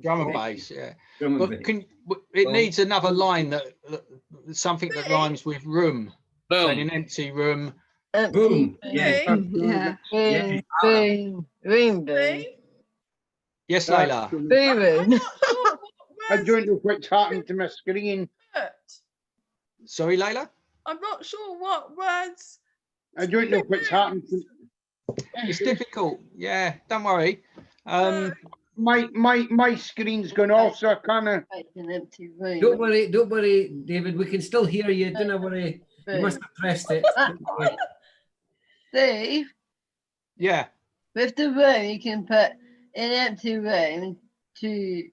Drum and bass, yeah. But it needs another line that something that rhymes with room. Boom. So in an empty room. Boom. Yeah. Boom. Yes, Layla. Boom. I don't know what's happened to my screen. Sorry, Layla? I'm not sure what words. I don't know what's happened to. It's difficult. Yeah, don't worry. My screen's gone off, so I kind of. Don't worry, David. We can still hear you. Don't worry. You must have pressed it. Steve. Yeah. With the room, you can put in an empty room to.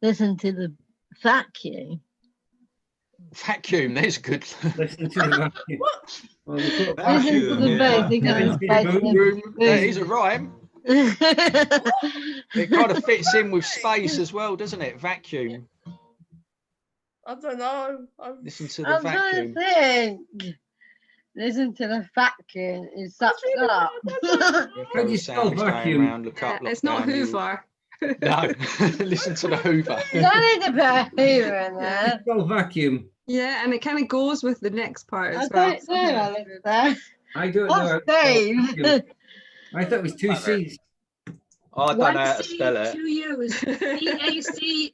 Listen to the vacuum. Vacuum, there's good. Listen to the vacuum. That is a rhyme. It kind of fits in with space as well, doesn't it? Vacuum. I don't know. Listen to the I'm trying vacuum. to think. Listen to the vacuum. It sucks up. Echo of sounds going around. Look up, look It's not down. Hoover. No, listen to the Hoover. You don't need to put a Hoover in there. Spell vacuum. Yeah, and it kind of goes with the next part I as well. don't know, Alistair. I don't know. What's Dave? I thought it was two C's. Oh, I don't know how to spell it. Two U's. VACUUM.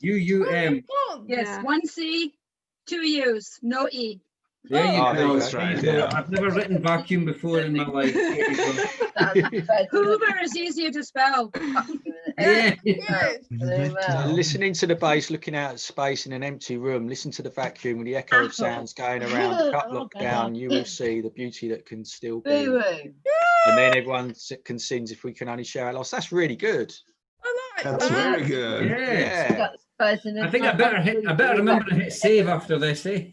UUM. Yes, one C, two U's, no E. There you Oh, go. that's right, There you go. yeah. I've never written vacuum before in my life. There you go. Hoover is easier to spell. Yeah. Listening to the bass, looking out at space in an empty room, listen to the vacuum with the echo of sounds going around, look up, look down, you will see the beauty that can still be. And then everyone can sing If We Can Only Share Our Loss. That's really good. That's very good. Yeah. I think I better remember to hit save after this, eh?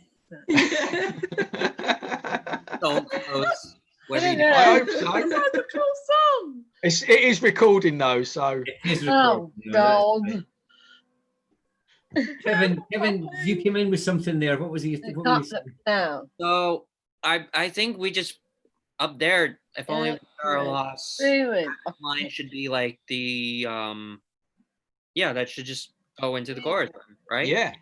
Don't close. I hope so. That's a cool song. It is recording though, so. It is Oh, recording. God. Kevin, you came in with something there. What was he? What were you saying? So I think we just up there, if only we share our loss, line should be like the yeah, that should just go into the chorus, right? Yeah,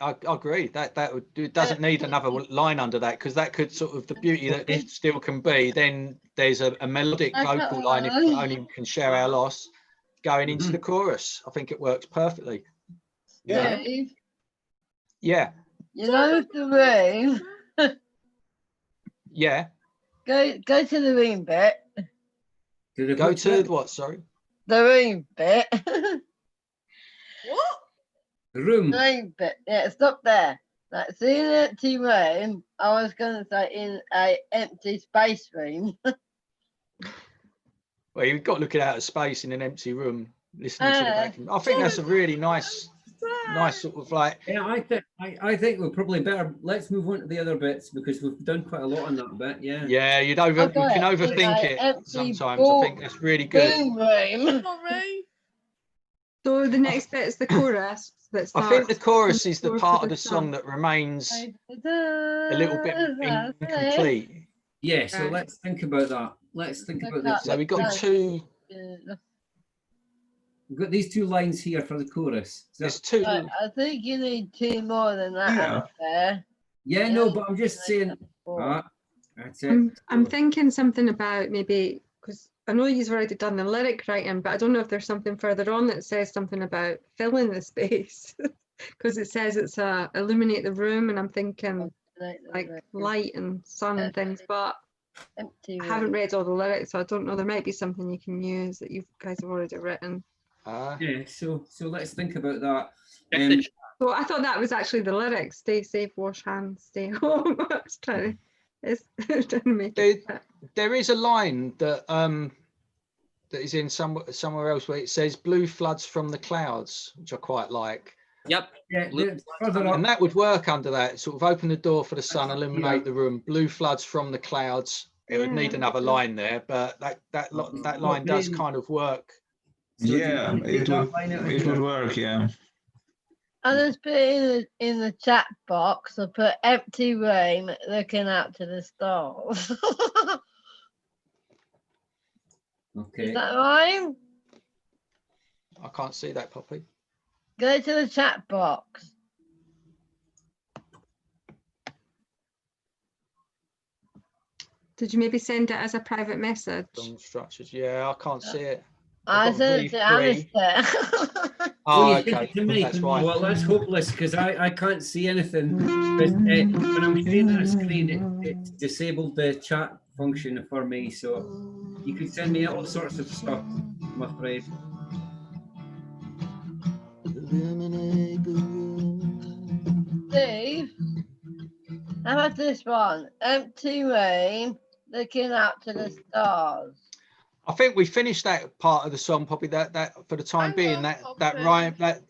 I agree. That would it doesn't need another line under that, because that could sort of the beauty that it still can be. Then there's a melodic vocal line, if only we can share our loss, going into the chorus. I think it works perfectly. Yeah. Yeah. You know the room. Yeah. Go to the room bit. Go to what? Sorry. The room bit. What? The room. The room bit. Yeah, stop there. Like, see an empty room. I was gonna say in a empty space room. Well, you've got looking out at space in an empty room, listening to the vacuum. I think that's a really nice sort of like. Yeah, I think we'll probably better. Let's move on to the other bits because we've done quite a lot on that bit. Yeah. Yeah, you can overthink it sometimes. I think that's really good. So the next bit is the chorus. I think the chorus is the part of the song that remains a little bit incomplete. Yeah, so let's think about that. Let's think about this. So we've got two. We've got these two lines here for the chorus. There's two. I think you need two more than that. There. Yeah, no, but I'm just saying. That's it. I'm thinking something about maybe, because I know you've already done the lyric writing, but I don't know if there's something further on that says something about filling the space, because it says it's illuminate the room, and I'm thinking like light and sun and things, but I haven't read all the lyrics, so I don't know. There might be something you can use that you guys have already written. Yeah, so let's think about that. Well, I thought that was actually the lyrics. Stay safe, wash hands, stay home. I was trying to make it. There is a line that that is in somewhere else where it says blue floods from the clouds, which I quite like. Yep. Yeah, and that would work under that, sort of open the door for the sun, illuminate the room, blue floods from the clouds. It would need another line there, but that line does kind of work. Yeah, it would work, yeah. I'll just put it in the chat box. I'll put empty room looking up to the stars. Okay. Is that right? I can't see that, Poppy. Go to the chat box. Did you maybe send it as a private message? Structures, yeah, I can't see it. I sent it to Alistair. Oh, you okay. sent it to me. That's why. Well, that's hopeless because I can't see anything. When I'm sharing a screen, it disabled the chat function for me. So you could send me all sorts of stuff, I'm afraid. Steve, how about this one? Empty room looking up to the stars. I think we finished that part of the song, Poppy. That for the time being, that rhyme, that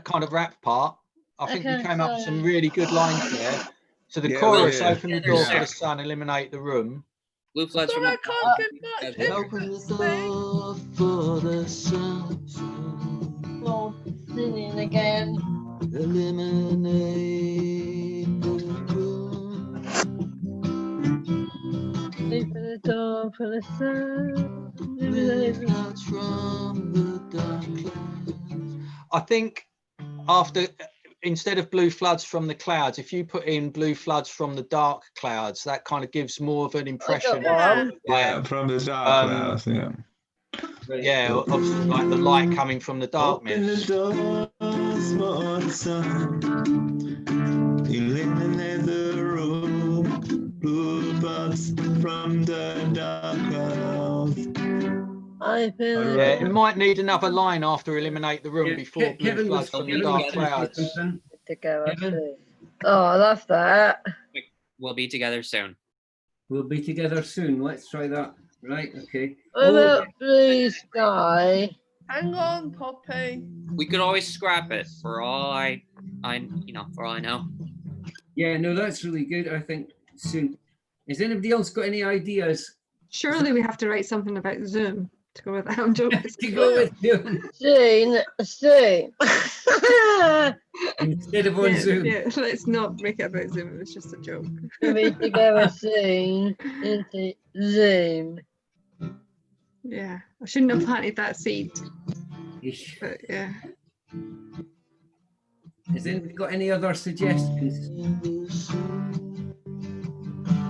kind of rap part. I think you came up with some really good lines there. So the chorus, open the door for the sun, illuminate the room. Blue floods from I can't get back. Open the door for the sun. singing again. Eliminate the room. Open the door for the sun. Blue clouds from the dark clouds. I think after, instead of blue floods from the clouds, if you put in blue floods from the dark clouds, that kind of gives more of an impression. Yeah, from the dark clouds, yeah. Yeah, of like the light coming from the darkness. Open the doors for the sun. Illuminate the room. Blue floods from the dark clouds. Yeah, it might need another line after eliminate the room before blue Kevin floods was from the dark clouds. Oh, I love that. We'll be together soon. We'll be together soon. Let's try that. Right, okay. What about blue sky? Hang on, Poppy. We could always scrap it for all I for all I know. Yeah, no, that's really good. I think soon. Has anybody else got any ideas? Surely we have to write something about Zoom to go with that. I'm joking. To go with Zoom. Soon. Instead of on Zoom. Yeah, let's not make it about Zoom. It was just a joke. We'll be together soon into Zoom. Yeah, I shouldn't have planted that seed. But yeah. Has anybody got any other suggestions?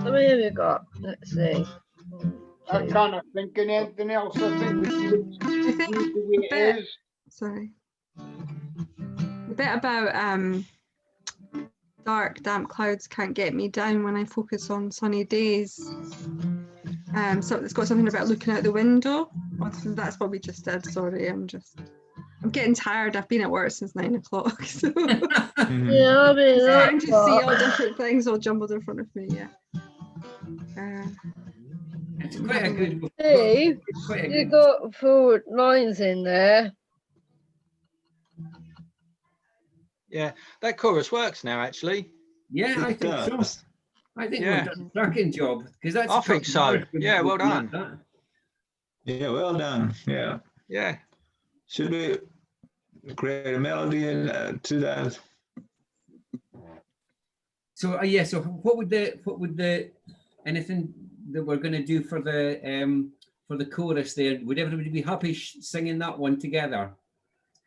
How many have you got? Let's see. I can't think of anything else. I think we should leave it the way it is. Sorry. The bit about dark, damp clouds can't get me down when I focus on sunny days. So it's got something about looking out the window. That's what we just did. Sorry, I'm getting tired. I've been at work since 9 o'clock. So yeah, I'll be starting to see all different things all jumbled in front of me. Yeah. It's quite a good. Steve, you got 4 lines in there. Yeah, that chorus works now, actually. Yeah, I think so. I think we've done a cracking job because that's. I think so. Yeah, well done. Yeah, well done. Yeah. Yeah. Should we create a melody to that? So yeah. So what would the anything that we're going to do for the chorus there? Would everybody be happy singing that one together?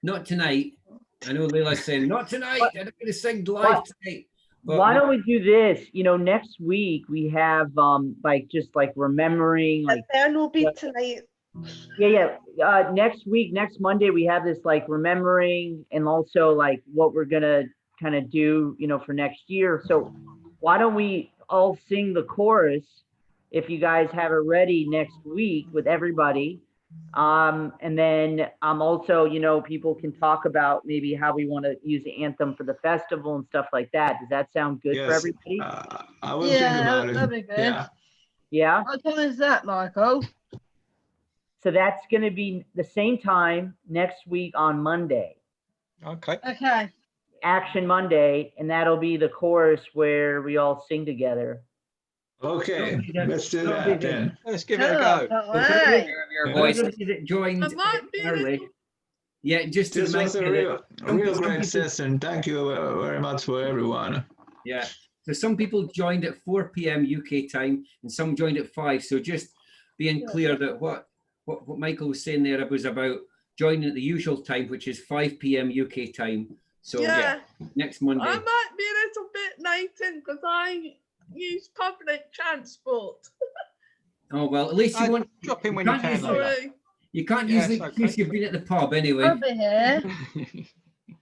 Not tonight. I know Leila's saying not tonight. I'm not going to sing live tonight. But why don't we do this? You know, next week we have just remembering Ben will be tonight. Yeah. Next week, next Monday, we have this remembering and also what we're gonna kind of do, for next year. So why don't we all sing the chorus if you guys have it ready next week with everybody? And then also, people can talk about maybe how we want to use the anthem for the festival and stuff like that. Does that sound good for everybody? I will think about it. That'd be good. Yeah. Yeah. What time is that, Michael? So that's going to be the same time next week on Monday. Okay. Okay. Action Monday, and that'll be the chorus where we all sing together. Okay, let's do that then. Let's give it a go. Your voice joined early. Yeah, just this was a real great session. Thank you very much for everyone. Yeah. So some people joined at 4 p.m. UK time, and some joined at 5. So just being clear that what Michael was saying there was about joining at the usual time, which is 5 p.m. UK time. So yeah, next Monday. I might be a little bit late in because I use public transport. Oh well, at least you want drop in when you can. You can't use the excuse you've been at the pub anyway. Over here.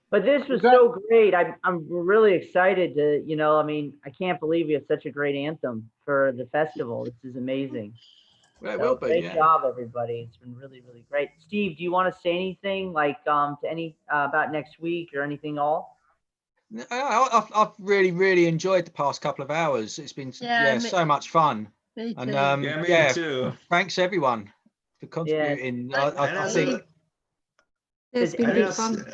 But this was so great. I'm really excited to, I can't believe we have such a great anthem for the festival. This is amazing. Well, it will be, great job, everybody. It's been really, really great. Steve, do you want to say anything to any about next week or anything all? I've really, really enjoyed the past couple of hours. It's been so much fun. Me too. And me too. Thanks everyone for contributing. I think it's been really fun.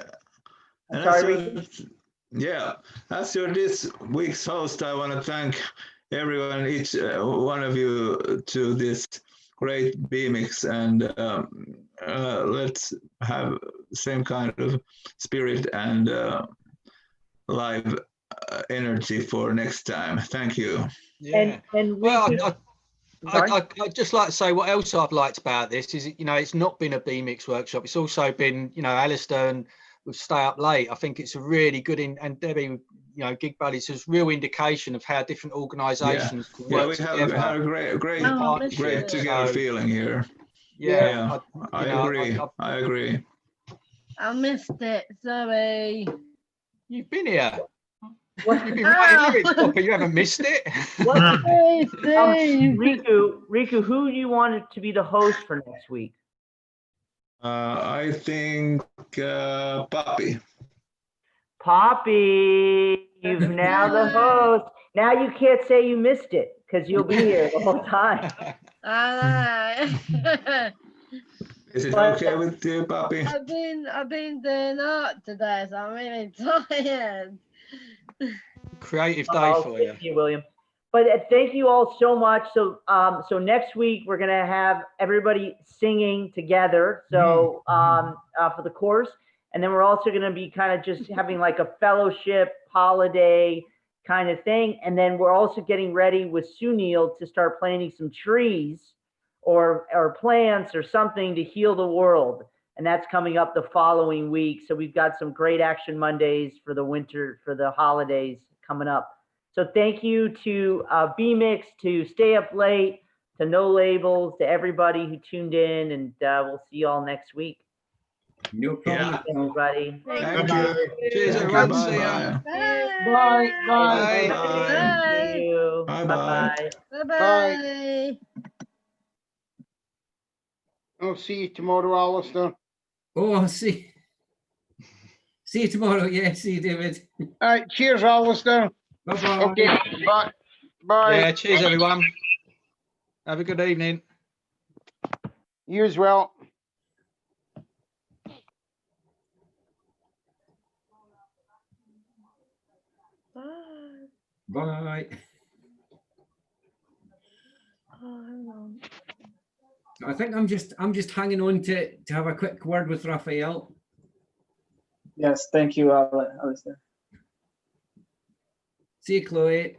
After this week's host, I want to thank everyone, each one of you, to this great Bemix, and let's have same kind of spirit and live energy for next time. Thank you. Yeah. And well, Riku- I'd just like to say what else I've liked about this is, you know, it's not been a Bemix workshop. It's also been, you know, Alastair and we stay up late. I think it's a really good, and Debbie, you know, Gig Buddies is a real indication of how different organisations can Yeah, work we together. had a great together So, feeling here. Yeah, I agree. I agree. I missed it. Sorry. You've been here. You've been writing lyrics, but you haven't missed it. Riku, who do you want to be the host for next week? I think Poppy. Poppy, you've now the host. Now you can't say you missed it because you'll be here the whole time. Is it okay with you, Poppy? I've been doing art today, so I'm really tired. Creative day for you. Thank you, William. But thank you all so much. So so next week we're gonna have everybody singing together. So for the course, and then we're also gonna be kind of just having like a fellowship holiday kind of thing. And then we're also getting ready with Sunil to start planting some trees or plants or something to heal the world. And that's coming up the following week. So we've got some great Action Mondays for the winter, for the holidays coming up. So thank you to Bemix, to Stay Up Late, to No Labels, to everybody who tuned in, and we'll see you all next week. No problem. Thanks, everybody. Thank you. Cheers, everyone. See ya. Bye. Bye. Thank you. Bye-bye. Bye-bye. I'll see you tomorrow, Alastair. Oh, I'll see you tomorrow. Yeah, see you, David. All right, cheers, Alastair. Bye-bye. Okay, bye. Bye. Yeah, cheers, everyone. Have a good evening. You as well. Bye. Oh, hang on. I think I'm just hanging on to have a quick word with Raphael. Yes, thank you, Alastair. See you, Chloe.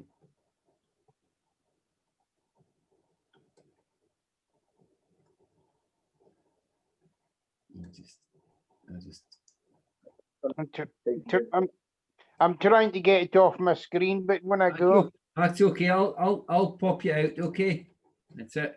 I'm trying to get it off my screen, but when I go, that's okay. I'll pop you out. Okay, that's it.